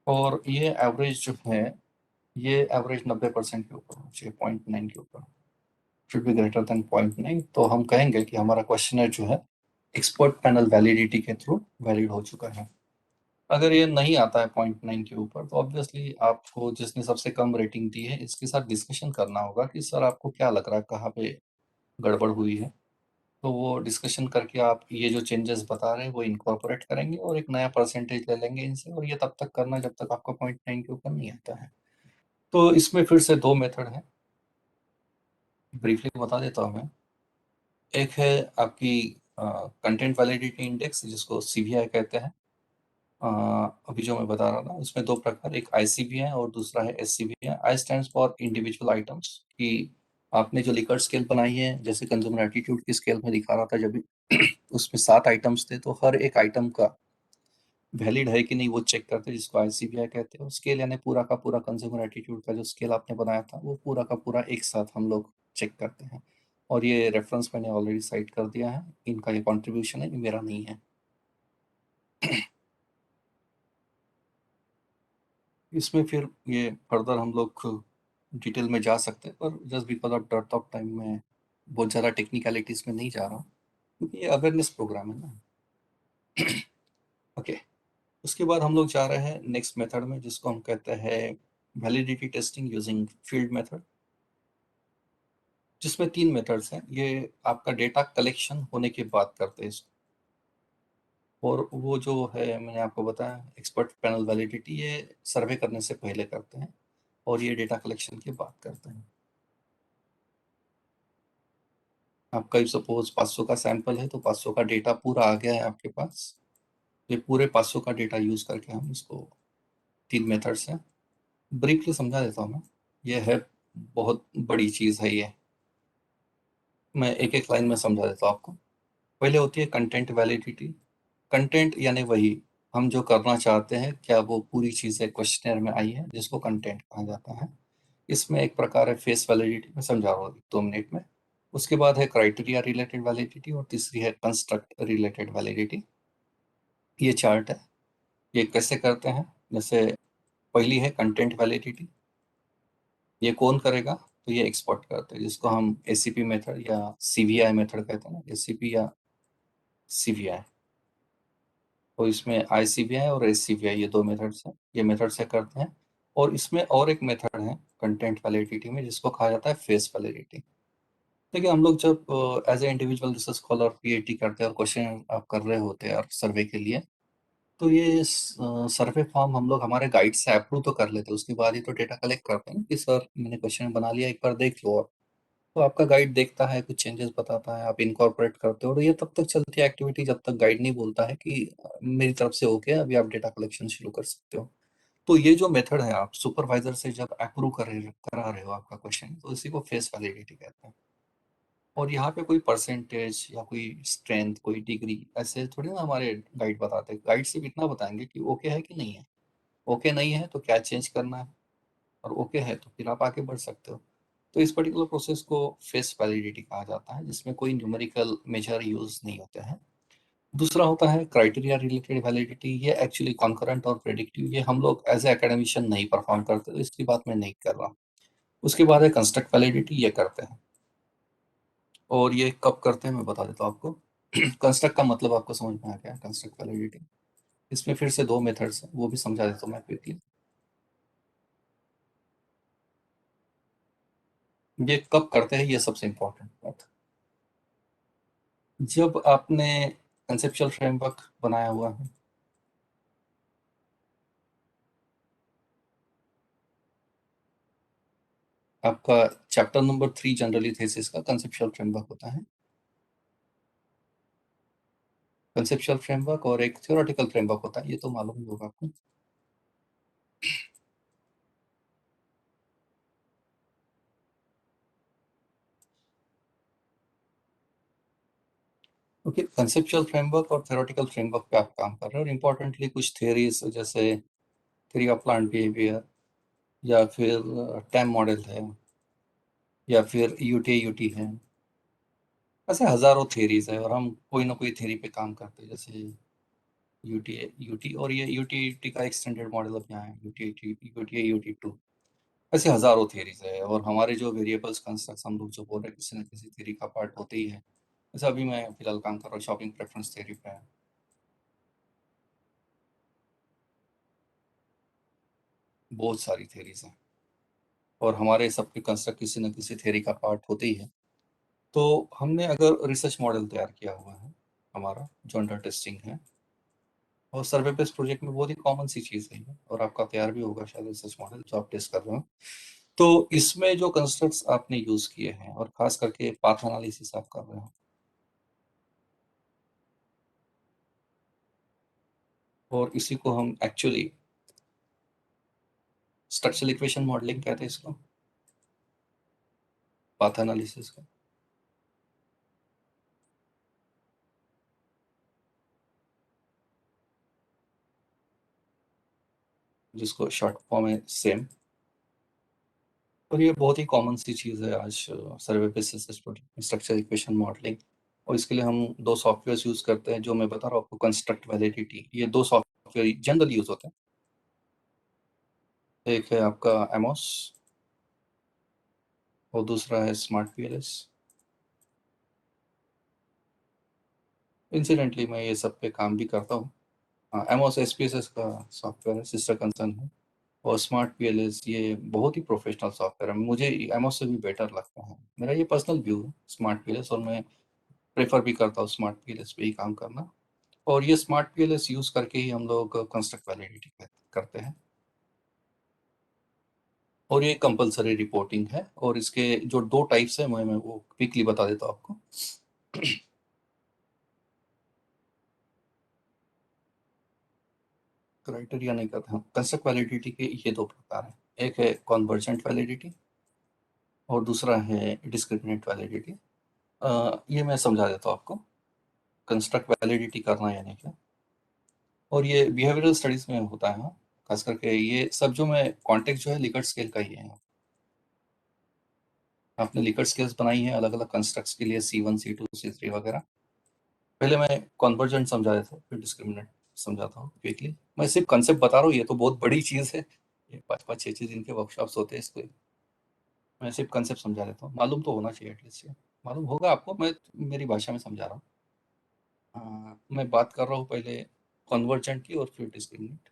और ये एवरेज जो है, ये एवरेज 90% के ऊपर होना चाहिए, 0.9 के ऊपर, शुड बी ग्रेटर देन 0.9। तो हम कहेंगे कि हमारा क्वेश्चनर जो है एक्सपर्ट पैनल वैलिडिटी के थ्रू वैलिड हो चुका है। अगर ये नहीं आता है 0.9 के ऊपर, तो ऑब्वियसली आपको जिसने सबसे कम रेटिंग दी है इसके साथ डिस्कशन करना होगा कि सर आपको क्या लग रहा है कहाँ पे गड़बड़ हुई है। तो वो डिस्कशन करके आप ये जो चेंजेस बता रहे हैं वो इनकॉर्पोरेट करेंगे और एक नया परसेंटेज ले लेंगे इनसे, और ये तब तक करना जब तक आपका 0.9 के ऊपर नहीं आता है। तो इसमें फिर से 2 मेथड है, ब्रीफली बता देता हूँ मैं। एक है आपकी कंटेंट वैलिडिटी इंडेक्स, जिसको सीवीआई कहते हैं। अ, अभी जो मैं बता रहा था उसमें 2 प्रकार, एक आईसीबी है और दूसरा है एससीबी है। आई स्टैंड्स फॉर इंडिविजुअल आइटम्स, कि आपने जो लिकर्ट स्केल बनाई है, जैसे कंज्यूमर एटीट्यूड की स्केल में दिखा रहा था जब उसमें 7 आइटम्स थे, तो हर एक आइटम का वैलिड है कि नहीं वो चेक करते हैं, जिसको आईसीबीआई कहते हैं। स्केल यानी पूरा का पूरा कंज्यूमर एटीट्यूड का जो स्केल आपने बनाया था, वो पूरा का पूरा एक साथ हम लोग चेक करते हैं। और ये रेफरेंस मैंने ऑलरेडी साइट कर दिया है, इनका ये कंट्रीब्यूशन है, ये मेरा नहीं है। इसमें फिर ये फर्दर हम लोग डिटेल में जा सकते हैं, पर just because of dearth of time में बहुत ज़्यादा टेक्निकलिटीज में नहीं जा रहा हूँ, क्योंकि ये अवेयरनेस प्रोग्राम है ना। ओके, उसके बाद हम लोग जा रहे हैं नेक्स्ट मेथड में, जिसको हम कहते हैं validity testing using field method, जिसमें 3 मेथड्स हैं। ये आपका डेटा कलेक्शन होने के बाद करते हैं इसको, और वो जो है मैंने आपको बताया एक्सपर्ट पैनल वैलिडिटी, ये सर्वे करने से पहले करते हैं, और ये डेटा कलेक्शन के बाद करते हैं। आपका सपोज 500 का सैंपल है, तो 500 का डेटा पूरा आ गया है आपके पास। ये पूरे 500 का डेटा यूज करके हम इसको 3 मेथड्स हैं, ब्रीफली समझा देता हूँ मैं। ये है बहुत बड़ी चीज है ये, मैं एक एक लाइन में समझा देता हूँ आपको। पहले होती है कंटेंट वैलिडिटी। कंटेंट यानी वही हम जो करना चाहते हैं, क्या वो पूरी चीजें क्वेश्चनर में आई है, जिसको कंटेंट कहा जाता है। इसमें एक प्रकार है फेस वैलिडिटी, में समझा रहा हूँ 2 मिनट में। उसके बाद है क्राइटेरिया रिलेटेड वैलिडिटी, और तीसरी है कंस्ट्रक्ट रिलेटेड वैलिडिटी। ये चार्ट है, ये कैसे करते हैं। जैसे पहली है कंटेंट वैलिडिटी, ये कौन करेगा, तो ये एक्सपर्ट करते हैं, जिसको हम एसीपी मेथड या सीवीआई मेथड कहते हैं ना, एसीपी या सीवीआई। तो इसमें आईसीवीआई और एससीवीआई, ये 2 मेथड्स हैं, ये मेथड से करते हैं। और इसमें और एक मेथड है कंटेंट वैलिडिटी में, जिसको कहा जाता है फेस वैलिडिटी। देखिए, हम लोग जब as a individual research scholar PhD करते हैं और क्वेश्चन आप कर रहे होते हैं और सर्वे के लिए, तो ये सर्वे फॉर्म हम लोग हमारे गाइड से अप्रूव तो कर लेते हैं, उसके बाद ही तो डेटा कलेक्ट करते हैं ना, कि सर मैंने क्वेश्चन बना लिया, एक बार देख लो आप। तो आपका गाइड देखता है, कुछ चेंजेस बताता है, आप इनकॉर्पोरेट करते हो, और ये तब तक चलती है एक्टिविटी जब तक गाइड नहीं बोलता है कि मेरी तरफ से ओके, अभी आप डेटा कलेक्शन शुरू कर सकते हो। तो ये जो मेथड है, आप सुपरवाइजर से जब अप्रूव करा रहे हो आपका क्वेश्चन, तो इसी को फेस वैलिडिटी कहते हैं। और यहाँ पे कोई परसेंटेज या कोई स्ट्रेंथ, कोई डिग्री ऐसे थोड़ी ना हमारे गाइड बताते हैं। गाइड सिर्फ इतना बताएंगे कि ओके है कि नहीं है। ओके नहीं है तो क्या चेंज करना है, और ओके है तो फिर आप आगे बढ़ सकते हो। तो इस पर्टिकुलर प्रोसेस को फेस वैलिडिटी कहा जाता है, जिसमें कोई न्यूमेरिकल मेजर यूज नहीं होते हैं। दूसरा होता है क्राइटेरिया रिलेटेड वैलिडिटी। ये एक्चुअली कॉन्करेंट और प्रेडिक्टिव, ये हम लोग एज ए एकेडमिशियन नहीं परफॉर्म करते, तो इसकी बात मैं नहीं कर रहा। उसके बाद है कंस्ट्रक्ट वैलिडिटी, ये करते हैं। और ये कब करते हैं मैं बता देता हूँ आपको। कंस्ट्रक्ट का मतलब आपको समझ में आ गया, कंस्ट्रक्ट वैलिडिटी। इसमें फिर से 2 मेथड्स हैं, वो भी समझा देता हूँ मैं क्विकली। ये कब करते हैं, ये सबसे इम्पोर्टेंट बात। जब आपने कंसेप्चुअल फ्रेमवर्क बनाया हुआ है, आपका चैप्टर नंबर 3 जनरली थीसिस का कंसेप्चुअल फ्रेमवर्क होता है। कंसेप्चुअल फ्रेमवर्क और एक थ्योरेटिकल फ्रेमवर्क होता है, ये तो मालूम ही होगा आपको। ओके, कंसेप्चुअल फ्रेमवर्क और थ्योरेटिकल फ्रेमवर्क पे आप काम कर रहे हैं, और इम्पोर्टेंटली कुछ थ्योरीज, जैसे थ्योरी ऑफ प्लांट बिहेवियर, या फिर टैम मॉडल है, या फिर यूटी यूटी है। ऐसे हजारों थ्योरीज है, और हम कोई ना कोई थ्योरी पे काम करते हैं, जैसे यूटी यूटी, और ये यूटी यूटी का एक्सटेंडेड मॉडल अब यहाँ है, यूटी यूटी यूटी टू। ऐसे हजारों थ्योरीज है, और हमारे जो वेरिएबल्स कंस्ट्रक्ट हम लोग जो बोल रहे हैं, किसी न किसी थ्योरी का पार्ट होते ही है। जैसे अभी मैं फिलहाल काम कर रहा हूँ शॉपिंग प्रेफरेंस थ्योरी पे है। बहुत सारी थ्योरीज हैं, और हमारे सबके कंस्ट्रक्ट किसी न किसी थ्योरी का पार्ट होते ही है। तो हमने अगर रिसर्च मॉडल तैयार किया हुआ है, हमारा जो अंडर टेस्टिंग है, और सर्वे बेस्ड प्रोजेक्ट में बहुत ही कॉमन सी चीज़ है ये, और आपका तैयार भी होगा शायद रिसर्च मॉडल जो आप टेस्ट कर रहे हो। तो इसमें जो कंस्ट्रक्ट्स आपने यूज किए हैं, और खास करके पाथ एनालिसिस आप कर रहे हो, और इसी को हम एक्चुअली स्ट्रक्चरल इक्वेशन मॉडलिंग कहते हैं इसको। पाथ एनालिसिस का, जिसको शॉर्ट फॉर्म है सेम। और ये बहुत ही कॉमन सी चीज़ है आज सर्वे बेसिस स्ट्रक्चर इक्वेशन मॉडलिंग। और इसके लिए हम दो सॉफ्टवेयर यूज़ करते हैं, जो मैं बता रहा हूँ आपको, कंस्ट्रक्ट वैलिडिटी। ये दो सॉफ्टवेयर जनरली यूज़ होते हैं। एक है आपका एमोस और दूसरा है स्मार्ट पीएलएस। इंसिडेंटली मैं ये सब पे काम भी करता हूँ। हाँ, एमोस एसपीएसएस का सॉफ्टवेयर है, सिस्टर कंसर्न है। और स्मार्ट पीएलएस ये बहुत ही प्रोफेशनल सॉफ्टवेयर है, मुझे एमोस से भी बेटर लगता है। मेरा ये पर्सनल व्यू है स्मार्ट पीएलएस, और मैं प्रेफर भी करता हूँ स्मार्ट पीएलएस पे ही काम करना। और ये स्मार्ट पीएलएस यूज़ करके ही हम लोग कंस्ट्रक्ट वैलिडिटी करते हैं। और ये कंपलसरी रिपोर्टिंग है, और इसके जो दो टाइप्स है मैं वो क्विकली बता देता हूँ आपको। क्राइटेरिया नहीं करते हम कंस्ट्रक्ट वैलिडिटी के, ये दो प्रकार हैं। एक है कॉन्वर्जेंट वैलिडिटी और दूसरा है डिस्क्रिमिनेंट वैलिडिटी। ये मैं समझा देता हूँ आपको, कंस्ट्रक्ट वैलिडिटी करना यानी क्या। और ये बिहेवियरल स्टडीज में होता है, हाँ, खास करके ये सब जो मैं कॉन्टेक्स्ट जो है लिकर्ट स्केल का ही है। आपने लिकर्ट स्केल्स बनाई है अलग अलग कंस्ट्रक्ट्स के लिए, C1 C2 C3 वगैरह। पहले मैं कॉन्वर्जेंट समझा देता हूँ, फिर डिस्क्रिमिनेंट समझाता हूँ क्विकली। मैं सिर्फ कंसेप्ट बता रहा हूँ, ये तो बहुत बड़ी चीज़ है, ये 5-5 6 6 दिन के वर्कशॉप्स होते हैं इसको। मैं सिर्फ कंसेप्ट समझा देता हूँ, मालूम तो होना चाहिए एटलीस्ट। ये मालूम होगा आपको, मैं मेरी भाषा में समझा रहा हूँ। मैं बात कर रहा हूँ पहले कन्वर्जेंट की और फिर डिस्क्रिमिनेंट।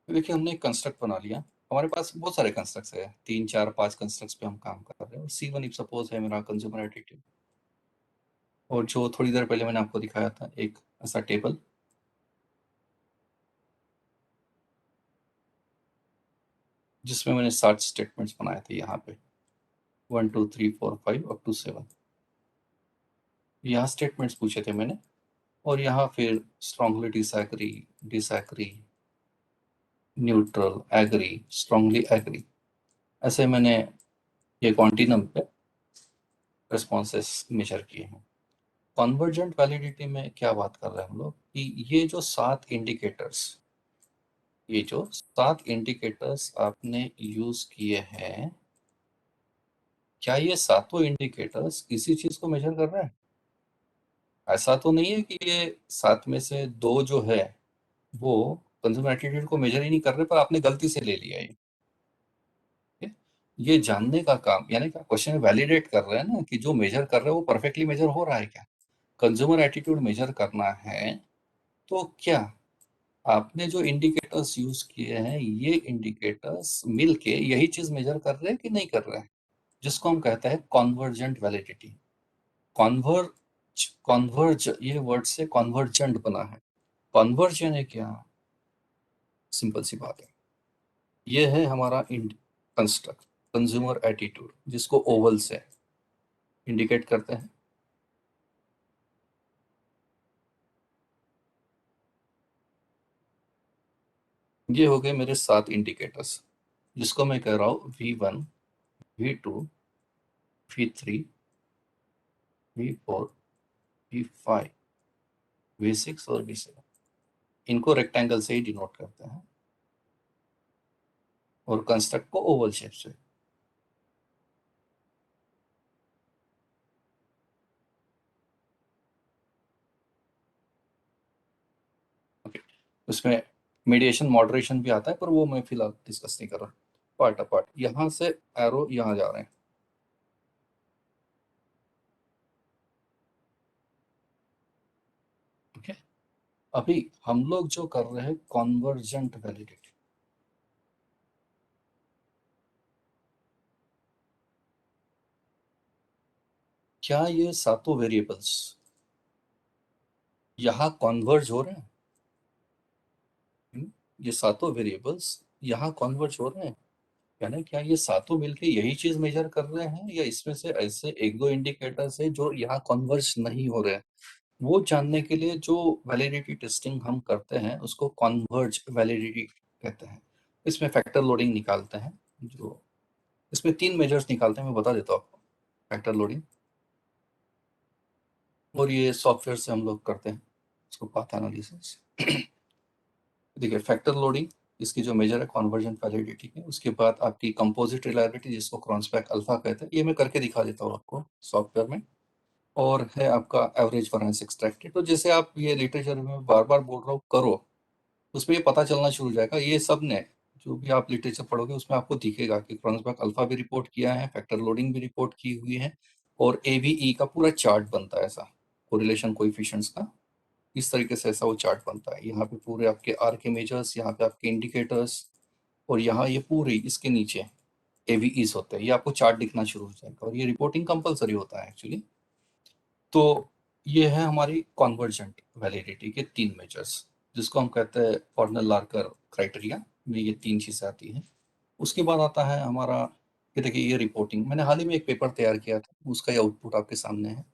देखिए, हमने एक कंस्ट्रक्ट बना लिया। हमारे पास बहुत सारे कंस्ट्रक्ट्स है, 3 4 5 कंस्ट्रक्ट्स पे हम काम कर रहे हैं। और C1 इफ सपोज है मेरा कंज्यूमर एटीट्यूड। और जो थोड़ी देर पहले मैंने आपको दिखाया था एक ऐसा टेबल, जिसमें मैंने 60 स्टेटमेंट्स बनाए थे यहाँ पे, 1 2 3 4 5 अप टू 7। यहाँ स्टेटमेंट्स पूछे थे मैंने, और यहाँ फिर strongly disagree, disagree, neutral, agree, strongly agree, ऐसे मैंने ये क्वांटिनम पे रिस्पॉन्सेस मेजर किए हैं। कन्वर्जेंट वैलिडिटी में क्या बात कर रहे हैं हम लोग कि ये जो 7 इंडिकेटर्स, ये जो 7 इंडिकेटर्स आपने यूज किए हैं, क्या ये सातों इंडिकेटर्स किसी चीज को मेजर कर रहे हैं? ऐसा तो नहीं है कि ये 7 में से 2 जो है वो कंज्यूमर एटीट्यूड को मेजर ही नहीं कर रहे, पर आपने गलती से ले लिया ये। ठीक है? ये जानने का काम, यानी कि क्वेश्चन वैलिडेट कर रहे हैं ना कि जो मेजर कर रहे हैं वो परफेक्टली मेजर हो रहा है क्या। कंज्यूमर एटीट्यूड मेजर करना है तो क्या आपने जो इंडिकेटर्स यूज किए हैं, ये इंडिकेटर्स मिलके यही चीज मेजर कर रहे हैं कि नहीं कर रहे हैं, जिसको हम कहते हैं कॉन्वर्जेंट वैलिडिटी। कॉन्वर्ज, कॉन्वर्ज ये वर्ड से कॉन्वर्जेंट बना है। कॉन्वर्जन है क्या, सिंपल सी बात है। ये है हमारा कंस्ट्रक्ट कंज्यूमर एटीट्यूड, जिसको ओवल से इंडिकेट करते हैं। ये हो गए मेरे 7 इंडिकेटर्स, जिसको मैं कह रहा हूँ V1, V2, V3, V4, V5, V6 और V7। इनको रेक्टेंगल से ही डिनोट करते हैं, और कंस्ट्रक्ट को ओवल शेप से। ओके, उसमें मीडिएशन मॉडरेशन भी आता है, पर वो मैं फिलहाल डिस्कस नहीं कर रहा। पार्ट अपार्ट, यहाँ से एरो यहाँ जा रहे हैं। ठीक है, अभी हम लोग जो कर रहे हैं कॉन्वर्जेंट वैलिडिटी, क्या ये सातों वेरिएबल्स यहाँ कॉन्वर्ज हो रहे हैं? ये सातों वेरिएबल्स यहाँ कॉन्वर्ज हो रहे हैं? यानी क्या ये सातों मिलके यही चीज मेजर कर रहे हैं, या इसमें से ऐसे एक दो इंडिकेटर्स है जो यहाँ कॉन्वर्ज नहीं हो रहे हैं? वो जानने के लिए जो वैलिडिटी टेस्टिंग हम करते हैं उसको कॉन्वर्ज वैलिडिटी कहते हैं। इसमें फैक्टर लोडिंग निकालते हैं, जो इसमें 3 मेजर्स निकालते हैं, मैं बता देता हूँ आपको। फैक्टर लोडिंग, और ये सॉफ्टवेयर से हम लोग करते हैं इसको, पाथ एनालिसिस। देखिए फैक्टर लोडिंग, इसकी जो मेजर है कॉन्वर्जेंट वैलिडिटी की। उसके बाद आपकी कंपोजिट रिलायबिलिटी जिसको क्रॉन्सबैक अल्फा कहते हैं, ये मैं करके दिखा देता हूँ आपको सॉफ्टवेयर में। और है आपका एवरेज वैरिएंस एक्सट्रैक्टेड। तो जैसे आप ये लिटरेचर में बार बार बोल रहा हूँ करो, उसमें ये पता चलना शुरू हो जाएगा। ये सब ने जो भी आप लिटरेचर पढ़ोगे उसमें आपको दिखेगा कि क्रॉन्सबैक अल्फा भी रिपोर्ट किया है, फैक्टर लोडिंग भी रिपोर्ट की हुई है, और एवीई का पूरा चार्ट बनता है ऐसा, कोरिलेशन कोएफिशिएंट्स का। इस तरीके से ऐसा वो चार्ट बनता है। यहाँ पे पूरे आपके आर के मेजर्स, यहाँ पे आपके इंडिकेटर्स, और यहाँ ये पूरी इसके नीचे एवीईज होते हैं। ये आपको चार्ट दिखना शुरू हो जाएगा, और ये रिपोर्टिंग कंपलसरी होता है एक्चुअली। तो ये है हमारी कॉन्वर्जेंट वैलिडिटी के 3 मेजर्स, जिसको हम कहते हैं कॉर्नेल लार्कर क्राइटेरिया में ये 3 चीज़ें आती हैं। उसके बाद आता है हमारा, ये देखिए ये रिपोर्टिंग, मैंने हाल ही में एक पेपर तैयार किया था, उसका ये आउटपुट आपके सामने है।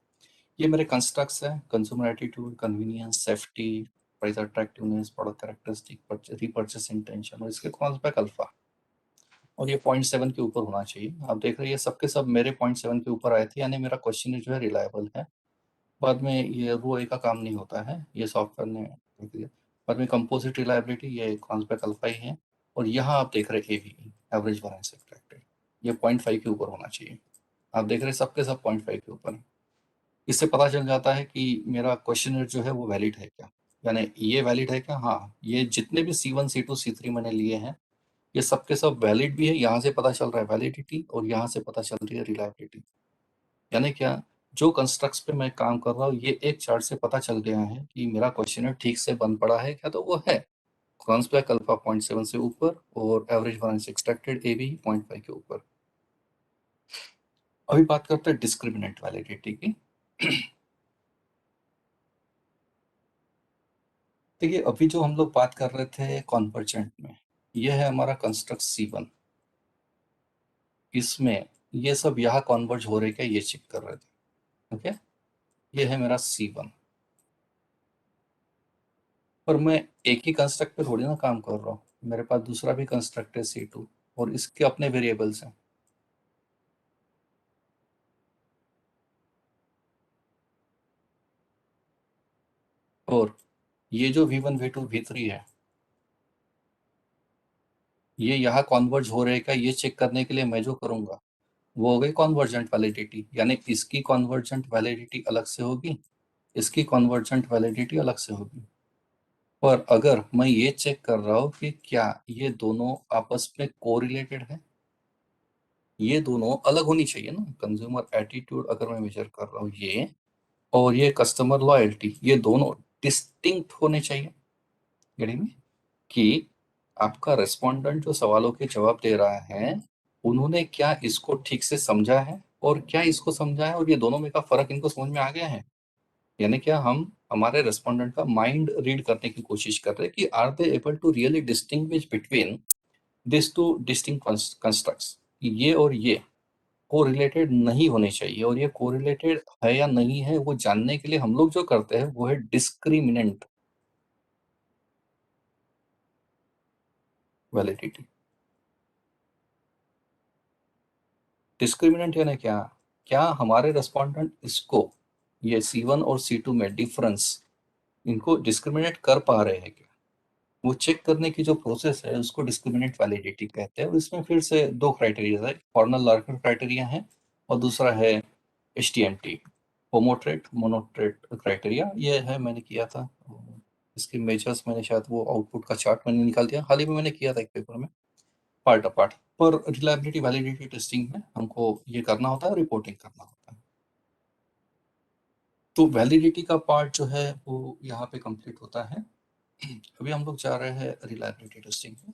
ये मेरे कंस्ट्रक्ट्स है: consumer attitude, convenience, safety, price attractiveness, product characteristic, repurchase intention, और इसके कॉन्सबैक अल्फा। और ये 0.7 के ऊपर होना चाहिए। आप देख रहे हैं ये सबके सब मेरे 0.7 के ऊपर आए थे, यानी मेरा क्वेश्चन जो है रिलायबल है। बाद में ये रो ए का काम नहीं होता है, ये सॉफ्टवेयर ने देख लिया। बाद में कंपोजिट रिलायबिलिटी, ये कॉन्सबैक अल्फा ही है। और यहाँ आप देख रहे हैं एवी, एवरेज वैरिएंस एक्सट्रैक्टेड, ये 0.5 के ऊपर होना चाहिए। आप देख रहे हैं सबके सब 0.5 के ऊपर है। इससे पता चल जाता है कि मेरा क्वेश्चन जो है वो वैलिड है क्या, यानी ये वैलिड है क्या। हाँ, ये जितने भी C1 C2 C3 मैंने लिए हैं, ये सबके सब वैलिड भी है। यहाँ से पता चल रहा है वैलिडिटी, और यहाँ से पता चल रही है रिलायबिलिटी। यानी क्या, जो कंस्ट्रक्ट्स पे मैं काम कर रहा हूँ, ये एक चार्ट से पता चल गया है कि मेरा क्वेश्चन ठीक से बन पड़ा है क्या, तो वो है कॉन्सबैक अल्फा 0.7 से ऊपर, और एवरेज वैरिएंस एक्सट्रैक्टेड ए भी 0.5 के ऊपर। अभी बात करते हैं डिस्क्रिमिनेंट वैलिडिटी की। देखिए अभी जो हम लोग बात कर रहे थे कॉन्वर्जेंट में, ये है हमारा कंस्ट्रक्ट C1। इसमें ये सब यहाँ कॉन्वर्ज हो रहे क्या, ये चेक कर रहे थे। ओके, ये है मेरा C1। पर मैं एक ही कंस्ट्रक्ट पे थोड़ी ना काम कर रहा हूँ, मेरे पास दूसरा भी कंस्ट्रक्ट है C2, और इसके अपने वेरिएबल्स हैं। और ये जो V1 V2 V3 है, ये यहाँ कॉन्वर्ज हो रहे क्या, ये चेक करने के लिए मैं जो करूँगा वो हो गई कॉन्वर्जेंट वैलिडिटी। यानी इसकी कॉन्वर्जेंट वैलिडिटी अलग से होगी, इसकी कॉन्वर्जेंट वैलिडिटी अलग से होगी। पर अगर मैं ये चेक कर रहा हूँ कि क्या ये दोनों आपस में कोरिलेटेड है, ये दोनों अलग होनी चाहिए ना। कंज्यूमर एटीट्यूड अगर मैं मेजर कर रहा हूँ ये, और ये कस्टमर लॉयल्टी, ये दोनों डिस्टिंक्ट होने चाहिए। यानी में कि आपका रेस्पोंडेंट जो सवालों के जवाब दे रहा है, उन्होंने क्या इसको ठीक से समझा है, और क्या इसको समझा है, और ये दोनों में का फर्क इनको समझ में आ गया है। यानी क्या हम हमारे रेस्पोंडेंट का माइंड रीड करने की कोशिश कर रहे हैं कि are they able to really distinguish between this two distinct constructs. ये और ये कोरिलेटेड नहीं होने चाहिए, और ये कोरिलेटेड है या नहीं है वो जानने के लिए हम लोग जो करते हैं वो है डिस्क्रिमिनेंट वैलिडिटी। डिस्क्रिमिनेंट यानी क्या, क्या हमारे रेस्पोंडेंट इसको, ये C1 और C2 में डिफरेंस, इनको डिस्क्रिमिनेट कर पा रहे हैं क्या। वो चेक करने की जो प्रोसेस है उसको डिस्क्रिमिनेंट वैलिडिटी कहते हैं। और इसमें फिर से दो क्राइटेरिया है, कॉर्नल लार्कर क्राइटेरिया है, और दूसरा है HTMT, होमोट्रेट मोनोट्रेट क्राइटेरिया। ये है मैंने किया था, इसके मेजर्स मैंने शायद वो आउटपुट का चार्ट मैंने निकाल दिया, हाल ही में मैंने किया था एक पेपर में, पार्ट अपार्ट। पर रिलायबिलिटी वैलिडिटी टेस्टिंग में हमको ये करना होता है, रिपोर्टिंग करना होता है। तो वैलिडिटी का पार्ट जो है वो यहाँ पे कंप्लीट होता है। अभी हम लोग जा रहे हैं रिलायबिलिटी टेस्टिंग में।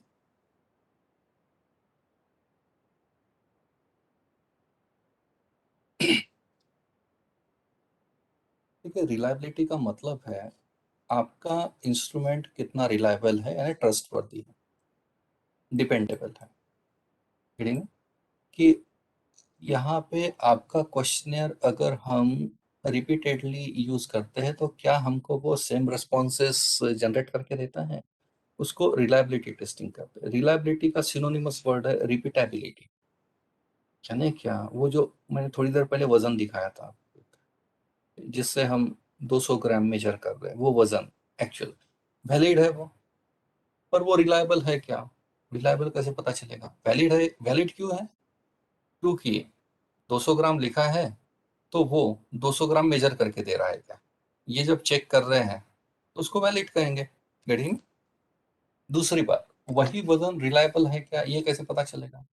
ठीक है, रिलायबिलिटी का मतलब है आपका इंस्ट्रूमेंट कितना रिलायबल है, यानी ट्रस्टवर्दी है, डिपेंडेबल है। रीडिंग कि यहाँ पे आपका क्वेश्चनियर अगर हम रिपीटेडली यूज करते हैं तो क्या हमको वो सेम रिस्पॉन्सेस जनरेट करके देता है? उसको रिलायबिलिटी टेस्टिंग कहते हैं। रिलायबिलिटी का सिनोनिमस वर्ड है रिपीटेबिलिटी। यानी क्या, वो जो मैंने थोड़ी देर पहले वजन दिखाया था जिससे हम 200 ग्राम मेजर कर रहे हैं, वो वजन एक्चुअल वैलिड है वो, पर वो रिलायबल है क्या? रिलायबल कैसे पता चलेगा? वैलिड है। वैलिड क्यों है? क्योंकि 200 ग्राम लिखा है तो वो 200 ग्राम मेजर करके दे रहा है क्या? ये जब चेक कर रहे हैं तो उसको वैलिड कहेंगे। गेटिंग? दूसरी बात, वही वजन रिलायबल है क्या, ये कैसे पता चलेगा?